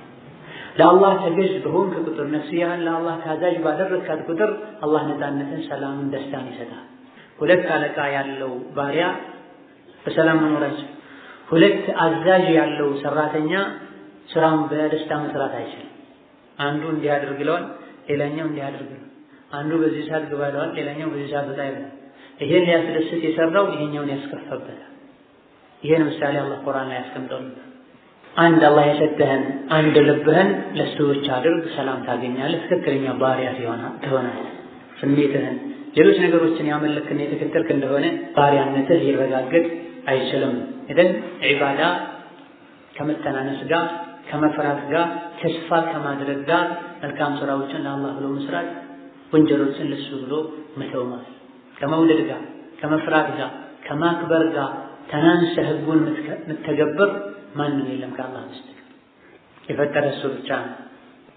ለአላህ ተገዥ በሆንክ ቁጥር ነፍስያህን ለአላህ ታዛዥ ባደረግካት ቁጥር አላህ ነፃነትን፣ ሰላምን፣ ደስታን ይሰጣል። ሁለት አለቃ ያለው ባሪያ በሰላም መኖር አይችልም። ሁለት አዛዥ ያለው ሰራተኛ ስራውን በደስታ መስራት አይችልም። አንዱ እንዲያደርግ ይለዋል፣ ሌላኛው እንዲያደርግ ይለዋል። አንዱ በዚህ ሰዓት ግባ ይለዋል፣ ሌላኛው በዚህ ሰዓት ወጣ ይለዋል። ይሄን ሊያስደስት የሰራው ይሄኛውን ያስከፋበታል። ይሄን ምሳሌ አላህ ቁርአን ላይ ያስቀምጠዋል። አንድ አላህ የሰጠህን አንድ ልብህን ለሱ ብቻ አድርግ፣ ሰላም ታገኛለህ። ትክክለኛ ባሪያ ትሆናለህ። ስሜትህን ሌሎች ነገሮችን ያመለክና የተከተልክ እንደሆነ ባሪያነትህ ሊረጋገጥ አይችልም። ኢዘን ዒባዳ ከመተናነስ ጋር ከመፍራት ጋር ተስፋ ከማድረግ ጋር መልካም ስራዎችን ለአላህ ብሎ መስራት፣ ወንጀሎችን ለሱ ብሎ መተው ማለት ከመውደድ ጋር ከመፍራት ጋር ከማክበር ጋር ተናንሰህ ህጉን የምትተገብር ማንም የለም ከአላህ በስተቀር። የፈጠረ እሱ ብቻ ነው።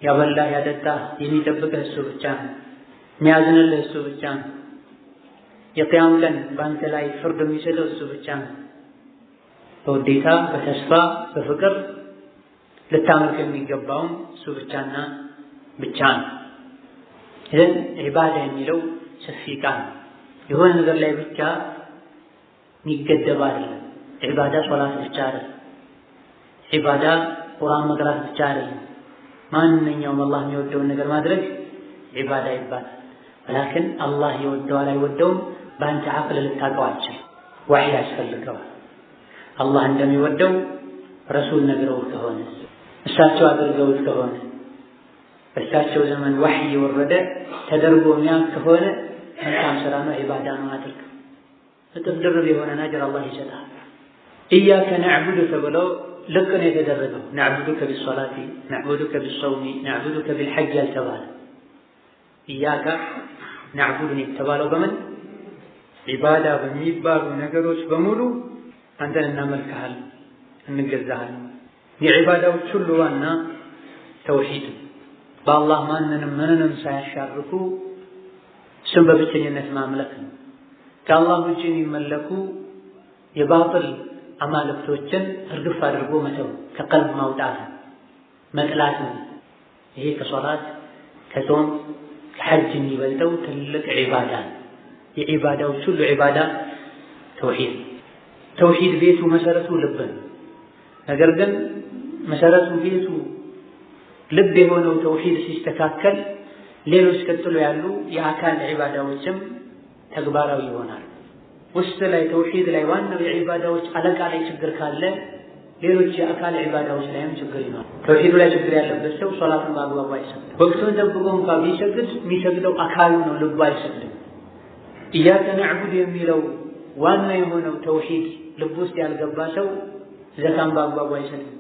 ያበላህ ያጠጣህ የሚጠብቅህ እሱ ብቻ ነው። የሚያዝንልህ እሱ ብቻ ነው። የቅያም ቀን በአንተ ላይ ፍርድ የሚሰጠው እሱ ብቻ ነው። በውዴታ በተስፋ በፍቅር ልታመልክ የሚገባውም እሱ ብቻና ብቻ ነው። ይህን ዒባዳ የሚለው ሰፊ ቃል የሆነ ነገር ላይ ብቻ የሚገደብ አይደለም። ዒባዳ ሶላት ብቻ አይደለም። ዒባዳ ቁርአን መቅራት ብቻ አይደለም። ማንኛውም አላህ የሚወደውን ነገር ማድረግ ዒባዳ ይባላል። ወላኪን አላህ ይወደዋል አይወደውም በአንተ ዓቅል ልታውቀው አትችልም። ወሕይ ያስፈልገዋል። አላህ እንደሚወደው ረሱል ነግረውት ከሆነ እሳቸው አድርገውት ከሆነ በእሳቸው ዘመን ወሕይ የወረደ ተደርጎ የሚያውቅ ከሆነ መልካም ስራ ነው፣ ዒባዳ ነው አድርግ። እጥፍ ድርብ የሆነ አጅር አላህ ይሰጣል። ኢያከ ነዕቡዱ ተብለው ልቅ ነው የተደረገው። ነዕቡዱከ ቢሶላቲ፣ ነዕቡዱከ ቢሰውሚ፣ ነዕቡዱከ ቢልሐጅ ያልተባለ ኢያከ ነዕቡዱን የተባለው በምን ዒባዳ በሚባሉ ነገሮች በሙሉ አንተን እናመልክሃለን፣ እንገዛሃለን። የዒባዳዎች ሁሉ ዋና ተውሂድ፣ በአላህ ማንንም ምንንም ሳያሻርኩ እሱን በብቸኝነት ማምለክ ነው። ከአላህ ውጭ የሚመለኩ የባጥል አማልክቶችን እርግፍ አድርጎ መተው ከቀልብ ማውጣት መጥላት ነው። ይሄ ከሶላት ከጾም ከሐጅ የሚበልጠው ትልቅ ዒባዳ የዒባዳዎች ሁሉ ዒባዳ ተውሂድ ቤቱ መሰረቱ ልብ ነው። ነገር ግን መሰረቱ ቤቱ ልብ የሆነው ተውሂድ ሲስተካከል ሌሎች ቀጥሎ ያሉ የአካል ዒባዳዎችም ተግባራዊ ይሆናል። ውስጥ ላይ ተውሂድ ላይ ዋናው የዒባዳዎች አለቃ ላይ ችግር ካለ ሌሎች የአካል ዒባዳዎች ላይም ችግር ይኖራል። ተውሂዱ ላይ ችግር ያለበት ሰው ሶላቱን በአግባቡ አይሰግድም። ወቅቱን ጠብቆ እንኳን ቢሰግድ የሚሰግደው አካሉ ነው፣ ልቡ አይሰግድም። ኢያከ ነዕቡድ የሚለው ዋና የሆነው ተውሂድ ልብ ውስጥ ያልገባ ሰው ዘካን በአግባቡ አይሰጥም።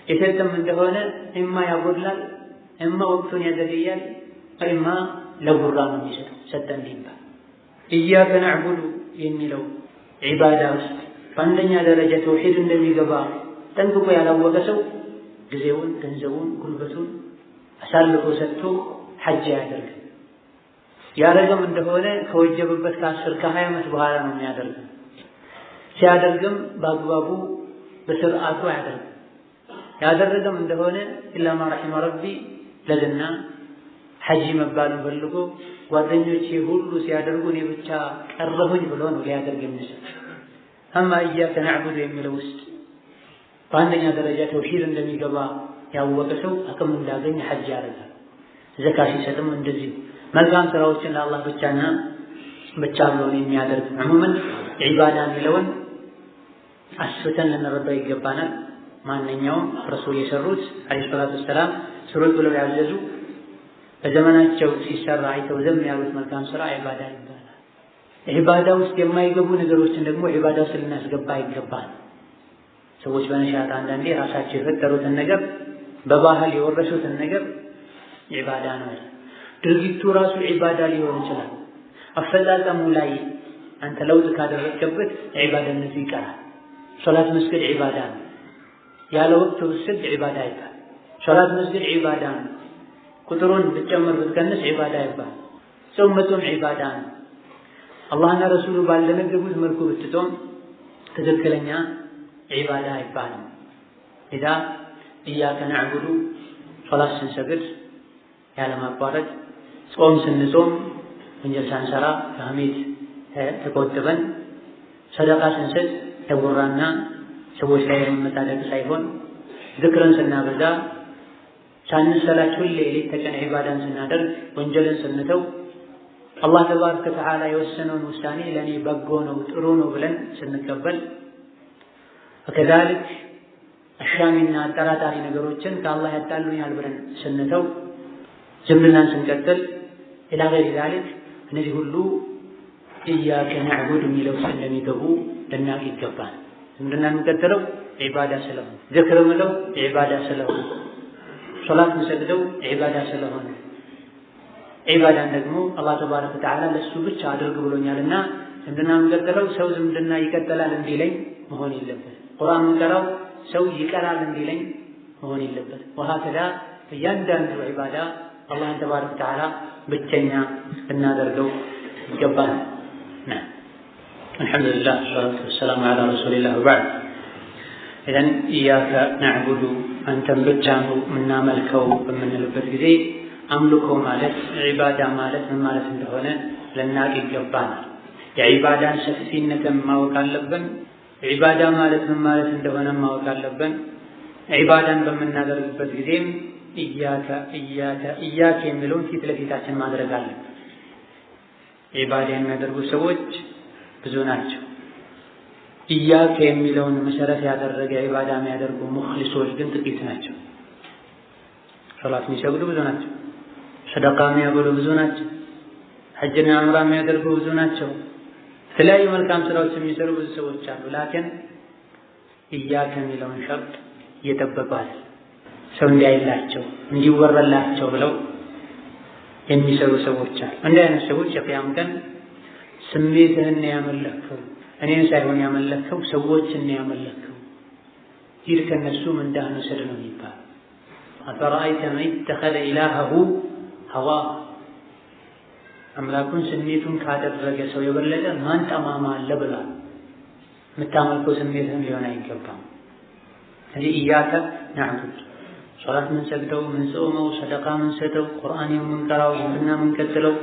የሰጠም እንደሆነ እማ ያጎድላል፣ እማ ወቅቱን ያዘገያል፣ እማ ለጉራ ነው የሚሰጠው ሰጠን ቢባል። ኢያከ ነዕቡድ የሚለው ዒባዳ ውስጥ በአንደኛ ደረጃ ተውሂድ እንደሚገባ ጠንቅቆ ያላወቀ ሰው ጊዜውን፣ ገንዘቡን፣ ጉልበቱን አሳልፎ ሰጥቶ ሐጅ ያደርግ። ያደረገም እንደሆነ ከወጀበበት ከ10 ከ20 ዓመት በኋላ ነው የሚያደርገው። ሲያደርግም በአግባቡ በስርዓቱ ያደርግ። ያደረገም እንደሆነ ኢላ ማ ረሒመ ረቢ ለዝና ሐጅ መባሉን ፈልጎ ጓደኞቼ ሁሉ ሲያደርጉ እኔ ብቻ ቀረሁኝ ብሎ ነው ሊያደርግ የሚችል። አማ ኢያከ ነዕቡድ የሚለው ውስጥ በአንደኛ ደረጃ ተውሂድ እንደሚገባ ያወቀ ሰው አቅም እንዳገኝ ሐጅ ያደርጋል። ዘካ ሲሰጥም እንደዚህ መልካም ስራዎችን ለአላህ ብቻና ብቻ ብሎ የሚያደርግ ዕሙመን ዒባዳ የሚለውን አስፍተን ልንረዳው ይገባናል። ማንኛውም ረሱል የሰሩት ዓለይሂ ሰላቱ ወሰላም ስሩት ብለው ያዘዙ በዘመናቸው ሲሰራ አይተው ዝም ያሉት መልካም ስራ ዒባዳ ይባላል። ዒባዳ ውስጥ የማይገቡ ነገሮችን ደግሞ ዒባዳ ውስጥ ልናስገባ ይገባል። ሰዎች በነሻጣ አንዳንዴ ራሳቸው የፈጠሩትን ነገር በባህል የወረሱትን ነገር ዒባዳ ነው። ድርጊቱ ራሱ ዒባዳ ሊሆን ይችላል። አፈጻጸሙ ላይ አንተ ለውጥ ካደረግበት ዒባዳነቱ ይቀራል። ሶላት መስገድ ዒባዳ ነው። ያለ ወቅቱ ብትሰግድ ዒባዳ ይባል። ሶላት መስገድ ዒባዳ ነው። ቁጥሩን ብትጨምር ብትቀንስ ዒባዳ ይባል። ጾም መጾም ዒባዳ ነው። አላህና ረሱሉ ባልደነገጉት መልኩ ብትጾም ትክክለኛ ዒባዳ አይባልም። ኢዛ ኢያከ ነዕቡዱ ሶላት ስንሰግድ ያለማቋረጥ፣ ጾም ስንጾም ወንጀል ሳንሰራ ከሐሜት ተቆጥበን፣ ሰደቃ ስንሰጥ ተጉራና ሰዎች ላይ መመጻደቅ ሳይሆን ዝክርን ስናበዛ ሳንሰላች ሁሌ ሌሊት ተቀን ዒባዳን ስናደርግ ወንጀልን ስንተው አላህ ተባረከ ወተዓላ የወሰነውን ውሳኔ ለእኔ በጎ ነው ጥሩ ነው ብለን ስንቀበል ወከዛልክ አሻሚና አጠራጣሪ ነገሮችን ከአላህ ያጣሉኛል ብለን ስንተው ዝምድናን ስንቀጥል ኢላ ገይሪ ዛሊክ እነዚህ ሁሉ ኢያከ ነዕቡድ የሚለው ስለሚገቡ ልናውቅ ይገባል። ዝምድና የምንቀጥለው ዒባዳ ስለሆነ፣ ዝክር ምለው ዒባዳ ስለሆነ፣ ሶላት የምንሰግደው ዒባዳ ስለሆነ፣ ዒባዳን ደግሞ አላህ ተባረከ ወተዓላ ለእሱ ብቻ አድርግ ብሎኛልና ዝምድና የምንቀጥለው ሰው ዝምድና ይቀጥላል እንዲለኝ መሆን የለበት። ቁርአን የምንቀራው ሰው ይቀራል እንዲለኝ መሆን የለበት። ወሀከዛ እያንዳንዱ ዒባዳ አላህን ተባረከ ወተዓላ ብቸኛ እናደርገው ይገባል። አልሐምዱሊላህ ወሰላቱ ወሰላሙ ዐላ ረሱሊላህ ወበዕድ። ኢዘን ኢያከ ነዕቡዱ አንተን ብቻ ነው የምናመልከው በምንልበት ጊዜ አምልኮ ማለት ዒባዳ ማለት ምን ማለት እንደሆነ ልናውቅ ይገባናል። የዒባዳን ሰፊነትን ማወቅ አለብን። ዒባዳ ማለት ምን ማለት እንደሆነ ማወቅ አለብን። ዒባዳን በምናደርግበት ጊዜም ኢያከ ኢያከ ኢያከ የሚለውን ፊት ለፊታችን ማድረግ አለብን። ዒባዳ የሚያደርጉ ሰዎች ብዙ ናቸው። ኢያከ የሚለውን መሰረት ያደረገ ዒባዳ የሚያደርጉ ሙኽሊሶች ግን ጥቂት ናቸው። ሶላት የሚሰግዱ ብዙ ናቸው። ሰደቃ የሚያበሉ ብዙ ናቸው። ሐጅና ዑምራ የሚያደርጉ ብዙ ናቸው። የተለያዩ መልካም ስራዎች የሚሰሩ ብዙ ሰዎች አሉ። ላኪን ኢያከ የሚለውን ሸርጥ እየጠበቋል ሰው እንዲያይላቸው እንዲወረላቸው ብለው የሚሰሩ ሰዎች አሉ። እንዲህ አይነት ሰዎች የቂያም ቀን ስሜትህን ያመለከው እኔን ሳይሆን ያመለከው ሰዎችን ያመለከው ሂድ ከነሱ ምንዳህን ውሰድ ነው የሚባል። አፈረአይተ መን ኢተኸዘ ኢላሀሁ ሀዋሁ አምላኩን ስሜቱን ካደረገ ሰው የበለጠ ማን ጠማማ አለ ብሏል። የምታመልከው ስሜትህም ሊሆን አይገባም። ስለዚህ ኢያከ ነዕቡድ ሶላት የምንሰግደው የምንጾመው ሰደቃ የምንሰጠው ቁርአን የምንቀራው ዝምድና የምንቀጥለው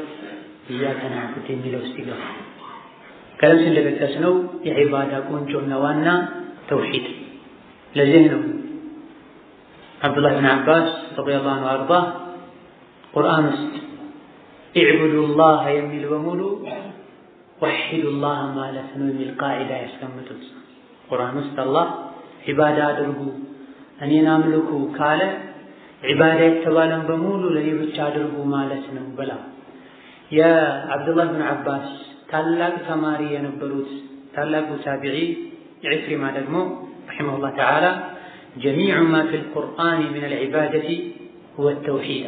ኢያከ ነዕቡድ የሚለው ውስጥ ይገባል። ከለም እንደጠቀስነው የዒባዳ ቁንጮና ዋና ተውሂድ። ለዚህ ነው አብዱላህ ብን አባስ ረዲየላሁ ዐንሁ አርዳ ቁርአን ውስጥ ኢዕቡዱላህ የሚል በሙሉ ወሒዱላህ ማለት ነው የሚል ቃዒዳ ያስቀምጡት። ቁርአን ውስጥ አላህ ዒባዳ አድርጉ እኔን አምልኩ ካለ ዒባዳ የተባለን በሙሉ ለኔ ብቻ አድርጉ ማለት ነው ብላ የአብዱላህ ብን አባስ ታላቅ ተማሪ የነበሩት ታላቁ ታቢዒ ኢክሪማ ደግሞ ረሒመሁላህ ተዓላ ጀሚዑ ማ ፊል ቁርአን ሚነል ዒባደቲ ሁወ ተውሒድ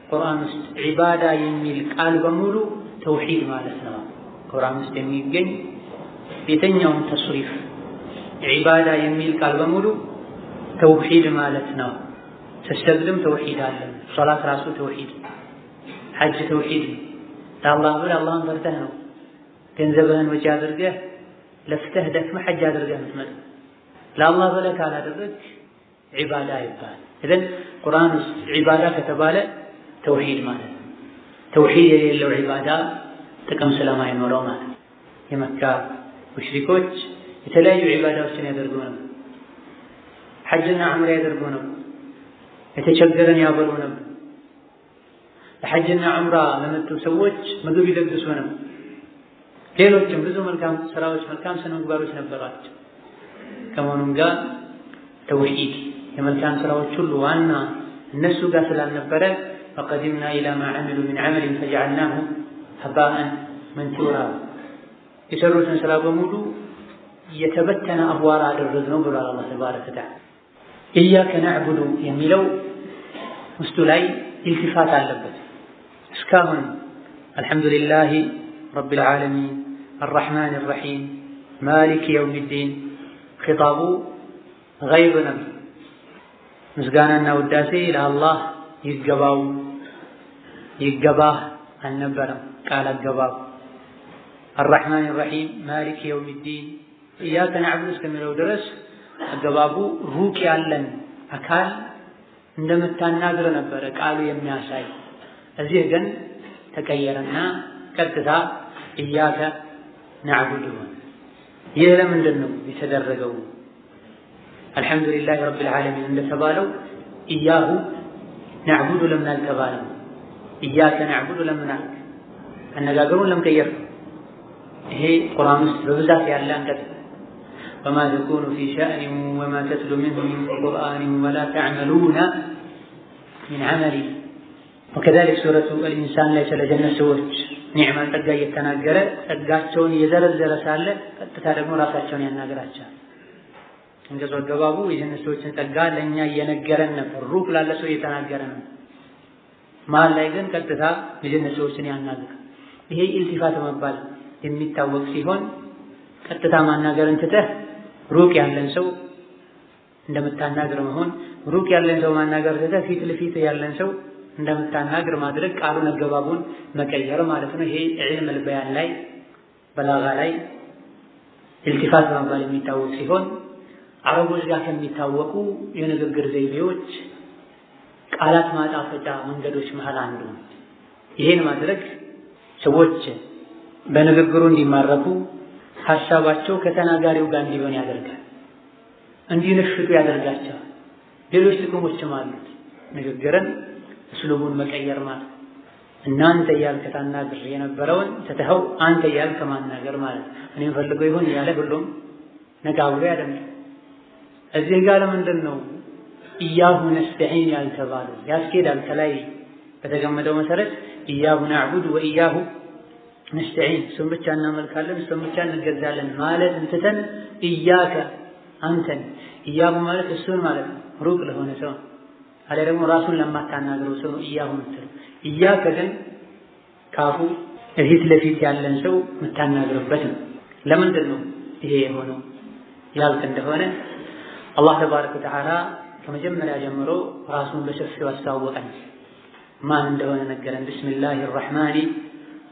ቁርአን ውስጥ ዒባዳ የሚል ቃል በሙሉ ተውሒድ ማለት ነው። ቁርአን ውስጥ የሚገኝ የትኛውም ተስሪፍ ዒባዳ የሚል ቃል በሙሉ ተውሒድ ማለት ነው። ስትሰግድም ተውሒድ አለ። ሶላት ራሱ ተውሒድ፣ ሐጅ ተውሒድ ለአላህ ብለህ አላህን ፈርተህ ነው ገንዘብህን ወጪ አድርገህ ለፍተህ ደክመህ ሐጅ አድርገህ የምትመጣው። ለአላህ ብለህ ካላደረግህ ዒባዳ ይባላል። ኢዘን ቁርአን ውስጥ ዒባዳ ከተባለ ተውሒድ ማለት ነው። ተውሒድ የሌለው ዒባዳ ጥቅም ስለማይኖረው ማለት ነው። የመካ ሙሽሪኮች የተለያዩ ዒባዳዎችን ያደርጉ ነበር። ሐጅና ዑምራ ያደርጉ ነበር። የተቸገረን ያበሉ ነበር። ለሐጅና ዑምራ ለመጡ ሰዎች ምግብ ይለግሱ ነበር። ሌሎችም ብዙ መልካም ስራዎች መልካም ስነ ምግባሮች ነበሯቸው። ከመሆኑም ጋር ተውሒድ የመልካም ስራዎች ሁሉ ዋና እነሱ ጋር ስላልነበረ ወቀዲምና ኢላ ማ ዐሚሉ ሚን ዐመሊን ፈጀዐልናሁ ሀባአን መንሱራ የሰሩትን ስራ በሙሉ የተበተነ አቧራ አደረግነው ብሏል አላህ ተባረከ ወተዓላ። ኢያከ ነዕቡዱ የሚለው ውስጡ ላይ ኢልቲፋት አለበት። እስካሁን አልሐምዱሊላሂ ረቢል ዓለሚን አርረሕማን አርረሒም ማሊክ የውሚዲን ኺጣቡ ገይብ ነው። ምስጋናና ውዳሴ ለአላህ ይገባው ይገባህ አልነበረም ቃል አገባብ። አርረሕማን አርረሒም ማሊክ የውሚዲን ኢያከ ነዕቡዱ እስከሚለው ድረስ አገባቡ ሩቅ ያለን አካል እንደምታናግር ነበረ ቃሉ የሚያሳይ። እዚህ ግን ተቀየረና ቀጥታ ኢያከ ነዕቡዱ ሆነ። ይህ ለምንድን ነው የተደረገው? አልሐምዱሊላህ ረቢል ዓለሚን እንደተባለው ኢያሁ ነዕቡዱ ለምን አልተባለም? ኢያከ ነዕቡዱ ለምን አልክ? አነጋገሩን ለምን ቀየር? ይሄ ቁርአን ውስጥ በብዛት ያለ አንቀጽ ወማ ተኩኑ ፊ ሸእኒን ወማ ተትሉ ሚንሁ ሚን ቁርአንን ወላ ተዕመሉነ ሚን ዐመሊን ወከዛሊክ ሱረቱ አልኢንሳን ላይ ስለ ጀነት ሰዎች ኒዕማን ጸጋ እየተናገረ ጸጋቸውን እየዘረዘረ ሳለ ቀጥታ ደግሞ ራሳቸውን ያናገራቸዋል። እንግዲህ አገባቡ የጀነት ሰዎችን ጸጋ ለእኛ እየነገረን ነበር፣ ሩቅ ላለ ሰው እየተናገረ ነው። መሀል ላይ ግን ቀጥታ የጀነት ሰዎችን ያናገራል። ይሄ ኢልቲፋት መባል የሚታወቅ ሲሆን ቀጥታ ማናገርን ትተህ ሩቅ ያለን ሰው እንደምታናግር መሆን፣ ሩቅ ያለን ሰው ማናገር ትተህ ፊት ለፊት ያለን ሰው እንደምታናግር ማድረግ ቃሉን አገባቡን መቀየር ማለት ነው። ይሄ ዒልም አልበያን ላይ በላጋ ላይ ኢልቲፋት በመባል የሚታወቅ ሲሆን አረቦች ጋር ከሚታወቁ የንግግር ዘይቤዎች ቃላት ማጣፈጫ መንገዶች መሃል አንዱ። ይሄን ማድረግ ሰዎች በንግግሩ እንዲማረኩ ሐሳባቸው ከተናጋሪው ጋር እንዲሆን ያደርጋል፣ እንዲነሽጡ ያደርጋቸዋል። ሌሎች ጥቅሞችም አሉት። ንግግርን እስሉቡን መቀየር ማለት እናንተ እያልክ ታናግር የነበረውን ትተኸው አንተ እያልክ ማናገር ማለት እኔም ፈልገው ይሆን እያለ ሁሉም ነቃ ብሎ ያደምጣል። እዚህ ጋር ለምንድን ነው ኢያሁ ነስተዒን ያልተባለው? ያስኬዳል። ከላይ በተገመደው መሰረት ኢያሁ ነዕቡድ ወኢያሁ ነስተዒን እሱን ብቻ እናመልካለን እሱን ብቻ እንገዛለን ማለት እንትተን ኢያከ አንተን ኢያሁ ማለት እሱን ማለት ነው ሩቅ ለሆነ ሰው አለ ደግሞ ራሱን ለማታናግረው ሰው ኢያሁ ምትለው። ኢያከ ግን ካፉ እፊት ለፊት ያለን ሰው የምታናግርበት ነው። ለምንድን ነው ይሄ የሆነው ያልክ እንደሆነ አላህ ተባረከ ወተዓላ ከመጀመሪያ ጀምሮ ራሱን በሰፊው አስተዋወቀን። ማን እንደሆነ ነገረን። ቢስሚላሂ አርረሕማኒ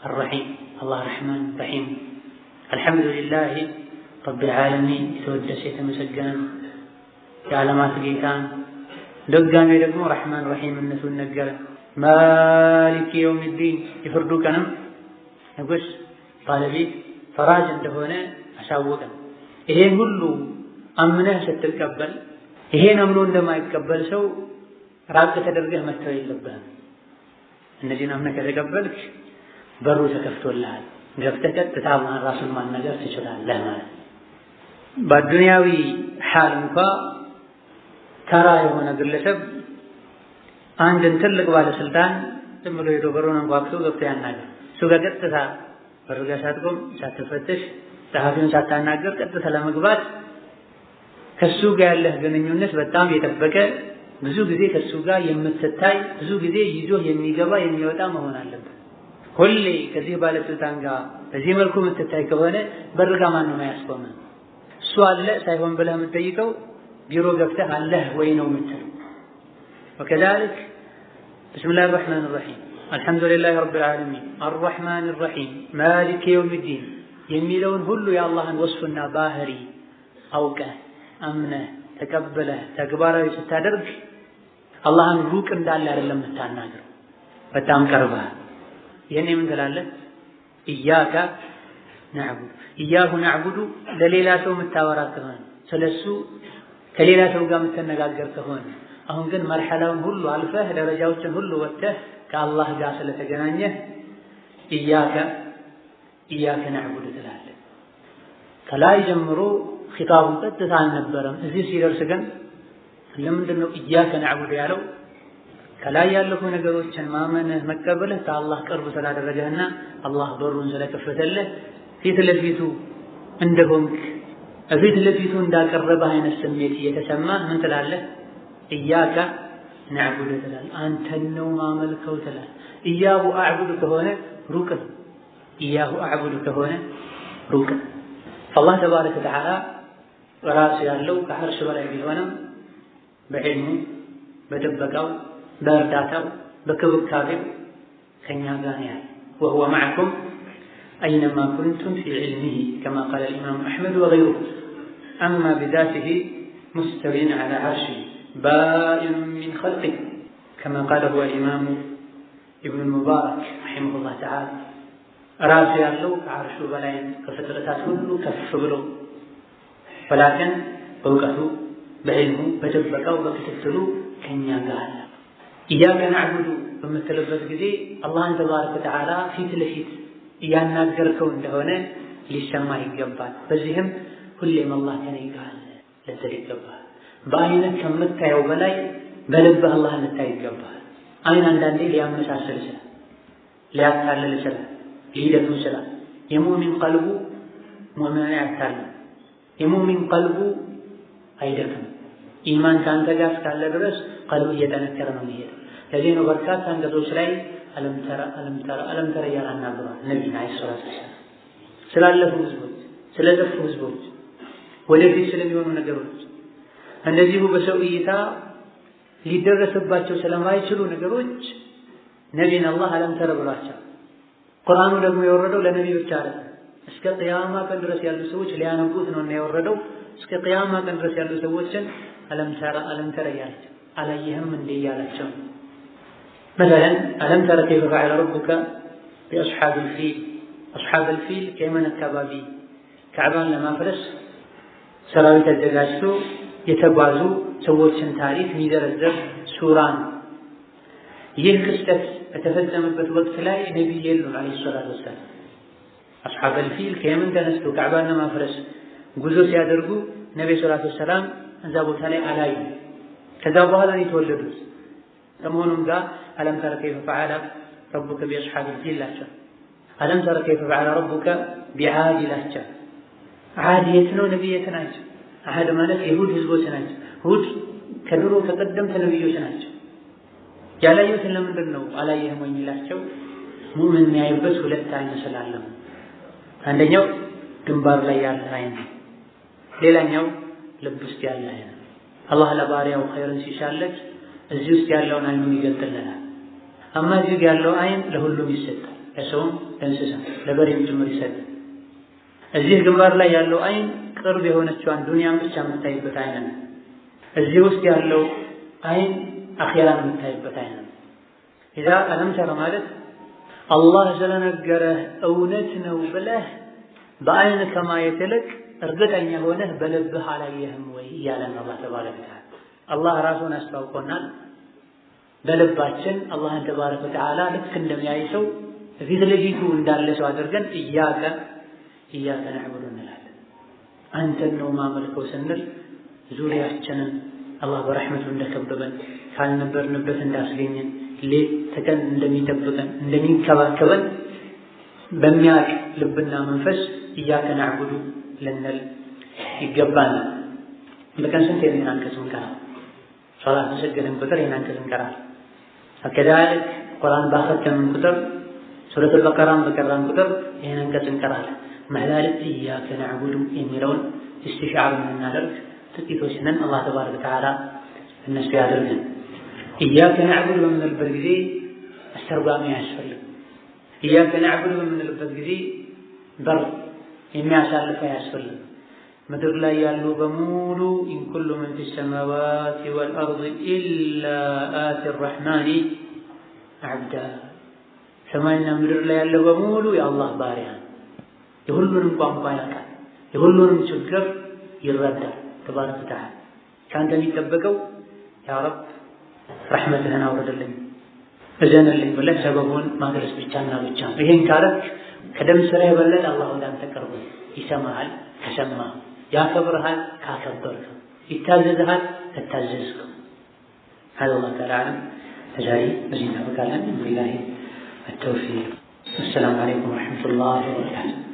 الرحيم الله رحمن رحيم الحمد لله رب العالمين يتودس يتمسجن የዓለማት ጌታ ደጋሚ ደግሞ ረህማን ረሂም እነሱን ነገረ ማሊክ የውሚዲን የፍርዱ ቀንም ንጉስ ባለቤት ፈራጅ እንደሆነ አሳወቀን። ይሄን ሁሉ አምነህ ስትቀበል ይሄን አምኖ እንደማይቀበል ሰው ራቅ ተደርገህ መተው የለብህም። እነዚህን አምነህ ከተቀበልክ በሩ ተከፍቶልሃል። ገብተህ ቀጥታ ራስን ማናገር ትችላለህ ማለት በዱንያዊ ሐል እንኳን ተራ የሆነ ግለሰብ አንድን ትልቅ ባለስልጣን ዝም ብሎ ሄዶ በሩን አንኳኩቶ ገብቶ ያናገር እሱ ጋር ቀጥታ በሩ ጋር ሳትቆም ሳትፈትሽ ጸሐፊውን ሳታናገር ቀጥታ ለመግባት ከሱ ጋር ያለህ ግንኙነት በጣም የጠበቀ ብዙ ጊዜ ከሱ ጋር የምትታይ ብዙ ጊዜ ይዞ የሚገባ የሚወጣ መሆን አለበት። ሁሌ ከዚህ ባለስልጣን ጋር በዚህ መልኩ የምትታይ ከሆነ በር ጋር ማን ነው የሚያስቆመው? እሱ አለ ሳይሆን ብለህ የምትጠይቀው ቢሮ ገብተህ አለህ ወይ ነው የምትለው። وكذلك بسم الله الرحمن الرحيم الحمد لله رب العالمين الرحمن الرحيم مالك يوم الدين የሚለውን ሁሉ የአላህን ወስፍና ባህሪ አውቀህ አምነህ ተቀበለህ ተግባራዊ ስታደርግ አላህን ሩቅ እንዳለ አይደለም የምታናግረው፣ በጣም ቀርበህ። ይሄን ምን ትላለህ? ኢያከ ነዕቡድ ኢያሁ ነዕቡዱ ለሌላ ሰው የምታወራ ከሆነ ስለሱ ከሌላ ሰው ጋር የምትነጋገር ከሆነ አሁን ግን መርሐላውን ሁሉ አልፈህ ደረጃዎችን ሁሉ ወጥተህ ከአላህ ጋር ስለተገናኘህ ኢያከ ነዕቡድ ትላለህ። ከላይ ጀምሮ ኺጣቡ ቀጥታ አልነበረም። እዚህ ሲደርስ ግን ለምንድን ነው ኢያከ ነዕቡድ ያለው? ከላይ ያለፉ ነገሮችን ማመንህ መቀበልህ ከአላህ ቅርብ ስላደረገህና አላህ በሩን ስለከፈተልህ ፊት ለፊቱ እንደሆንክ እፊት ለፊቱ እንዳቀረበህ አይነት ስሜት እየተሰማህ ምን ትላለህ? ኢያከ ነዕቡድ ትላለህ። አንተን ነው ማመልከው ትላለህ። ኢያሁ አዕቡድ ከሆነ ሩቅ ነው። ኢያሁ አዕቡድ ከሆነ ሩቅ ነው። አላህ ተባረከ ወተዓላ ራሱ ያለው ከዐርሽ በላይ ቢሆንም በዕልሙ በጥበቃው በእርዳታው በክብካቤው ከእኛ ጋር ነው ያለው። ወሁወ መዐኩም أينما كنتم في علمه كما قال الإمام أحمد وغيره أما بذاته مستوٍ على عرشه بائن من خلقه كما قال هو الإمام ابن المبارك رحمه الله تعالى راسي ያለው ከዐርሹ በላይ ከፍጥረታት ሁሉ ከፍ ብሎ ولكن በእውቀቱ በዕልሙ በጥበቃው በክትትሉ ከእኛ ጋር አለ። ኢያከ ነዕቡድ በምትልበት ጊዜ አላህን ተባረከ ወተዓላ ፊት ለፊት እያናገርከው እንደሆነ ሊሰማ ይገባል። በዚህም ሁሌም አላህ ከኔ ጋር አለ ልትል ይገባል። በአይነት ከምታየው በላይ በልብህ አላህን ልታይ ይገባል። አይን አንዳንዴ ሊያመሳስል ይችላል፣ ሊያታልል ይችላል፣ ሊደክም ይችላል። የሙእሚን ቀልቡ ሙእሚን አያታልል፣ የሙእሚን ቀልቡ አይደክም። ኢማን ከአንተ ጋር እስካለ ድረስ ቀልቡ እየጠነከረ ነው የሚሄደው። ለዚህ ነው በርካታ አንቀጾች ላይ አለም ተረ እያለ አናግሯል ነቢዩን ዐለይሂ ሰላቱ ወሰላም። ስላለፉ ህዝቦች፣ ስለጠፉ ህዝቦች፣ ወደፊት ስለሚሆኑ ነገሮች፣ እንደዚሁ በሰው እይታ ሊደረስባቸው ስለማይችሉ ነገሮች ነቢዩን አላህ አለም ተረ ብሏቸው። ቁርአኑ ደግሞ የወረደው ለነቢዮች አይደለም። እስከ ቂያማ ቀን ድረስ ያሉ ሰዎች ሊያነቡት ነውና የወረደው። እስከ ቂያማ ቀን ድረስ ያሉ ሰዎችን አለም ተረ እያላቸው አላየህም እንዴ እያላቸው። مثلا ألم تر كيف فعل ربك بأصحاب الفيل أصحاب الفيل كيمن الكبابي كعبان لما فرس سراويت الدجاجتو يتبازو سووتشن تاريخ ميزرزر سوران ይህ ክስተት በተፈጸመበት ወቅት ላይ ነብይ የሉም ዐለይሂ ሰላቱ ወሰላም። أصحاب الفيل ከየመን ተነስተው ካዕባን ለማፍረስ ጉዞ ሲያደርጉ ነብዩ ሰለላሁ ዐለይሂ ወሰለም እዛ ቦታ ላይ አላዩ። ከዛ በኋላ ነው የተወለዱት። ከመሆኑም ጋር አለም ተረ ከይፈ ፈዐለ ረቡከ ቢአስሓብ الፊል ላቸው። አለም ተረ ከይፈ ፈዐለ ረቡከ ቢዓድ ላቸው። ዓድ የት ነው? ነብያት ናቸው። ዓድ ማለት የሁድ ህዝቦች ናቸው። ሁድ ከድሮ ከቀደምት ነብዮች ናቸው። ያላዩትን ለምንድን ነው አላየህም ወይ የሚላቸው? ሙእሚን የሚያይበት ሁለት አይን ስላለው፣ አንደኛው ግንባር ላይ ያለ አይን፣ ሌላኛው ልብ ውስጥ ያለ አይን። አላህ ለባሪያው ኸይርን ሲሻለት እዚህ ውስጥ ያለውን አይኑን ይገልጥልናል። አማ እዚህ ያለው አይን ለሁሉም ይሰጣል። ለሰውም ለእንስሳ ለበሬም ጭምር ይሰጣል። እዚህ ግንባር ላይ ያለው አይን ቅርብ የሆነችዋን ዱንያን ብቻ የምታይበት አይን ነው። እዚህ ውስጥ ያለው አይን አኺራን የምታይበት አይን ነው። ኢዛ አለም ተረ ማለት አላህ ስለነገረህ እውነት ነው ብለህ በአይን ከማየት ይልቅ እርግጠኛ ሆነህ በልብህ አላየህም ወይ እያለን አላህ ተባረከ ወተዓላ። አላህ ራሱን አስተዋውቆናል። በልባችን አላህን ተባረከ ወተዓላ ልክ እንደሚያይ ሰው ፊት ለፊቱ እንዳለ ሰው አድርገን ኢያከ ነዕቡዱ እንላለን። አንተን ነው ማመልከው ስንል ዙሪያችንን አላህ በረሕመቱ እንደከበበን ካልነበርንበት እንዳስገኘን ሌት ተቀን እንደሚጠብቀን እንደሚንከባከበን በሚያውቅ ልብና መንፈስ ኢያከ ነዕቡዱ ልንል ይገባናል። በቀን ስንት ይህን አንቀጽ እንቀራለን? ሶላት በሰገድን ቁጥር ይህን አንቀጽ እንቀራለን። ከዛልክ ቁርአን ባኸተምን ቁጥር ሱረቱል በቀራን በቀራን ቁጥር ይህን አንቀጽ እንቀራለን። መህላልት ኢያከ ነዕቡዱ የሚለውን ኢስቲሽዓር የምናደርግ ጥቂቶች ነን። አላህ ተባረከ ወተዓላ እነሱ ያደርገን። ኢያከ ነዕቡዱ በምንልበት ጊዜ አስተርጓሚ አያስፈልግም። ኢያከ ነዕቡዱ በምንልበት ጊዜ በር የሚያሳልፍ አያስፈልግም። ምድር ላይ ያሉ በሙሉ ኢን ኩሉ መን ፊ ሰማዋቲ ወልአርድ ኢላ አቲ ረሕማኒ ዐብዳ። ሰማይና ምድር ላይ ያለ በሙሉ የአላህ ባሪያ ነው። የሁሉንም ቋንቋ ያውቃል፣ የሁሉንም ችግር ይረዳል። ተባረከ ወተዓላ ከአንተ የሚጠበቀው ያ ረብ ረሕመትህን አውርድልኝ እዘንልኝ ብለህ ሰበቡን ማድረስ ብቻና ብቻ ነው። ይሄን ካረክ ከደም ስራ የበለጠ አላህ ወደ አንተ ቀርቦ ይሰማሃል፣ ከሰማህ ያከብርሃል፣ ካከበርከው ይታዘዝሃል፣ ከታዘዝከው። هذا الله تعالى أعلم. فجاري بزينا وقال بالله التوفيق. السلام عليكم ورحمة الله وبركاته.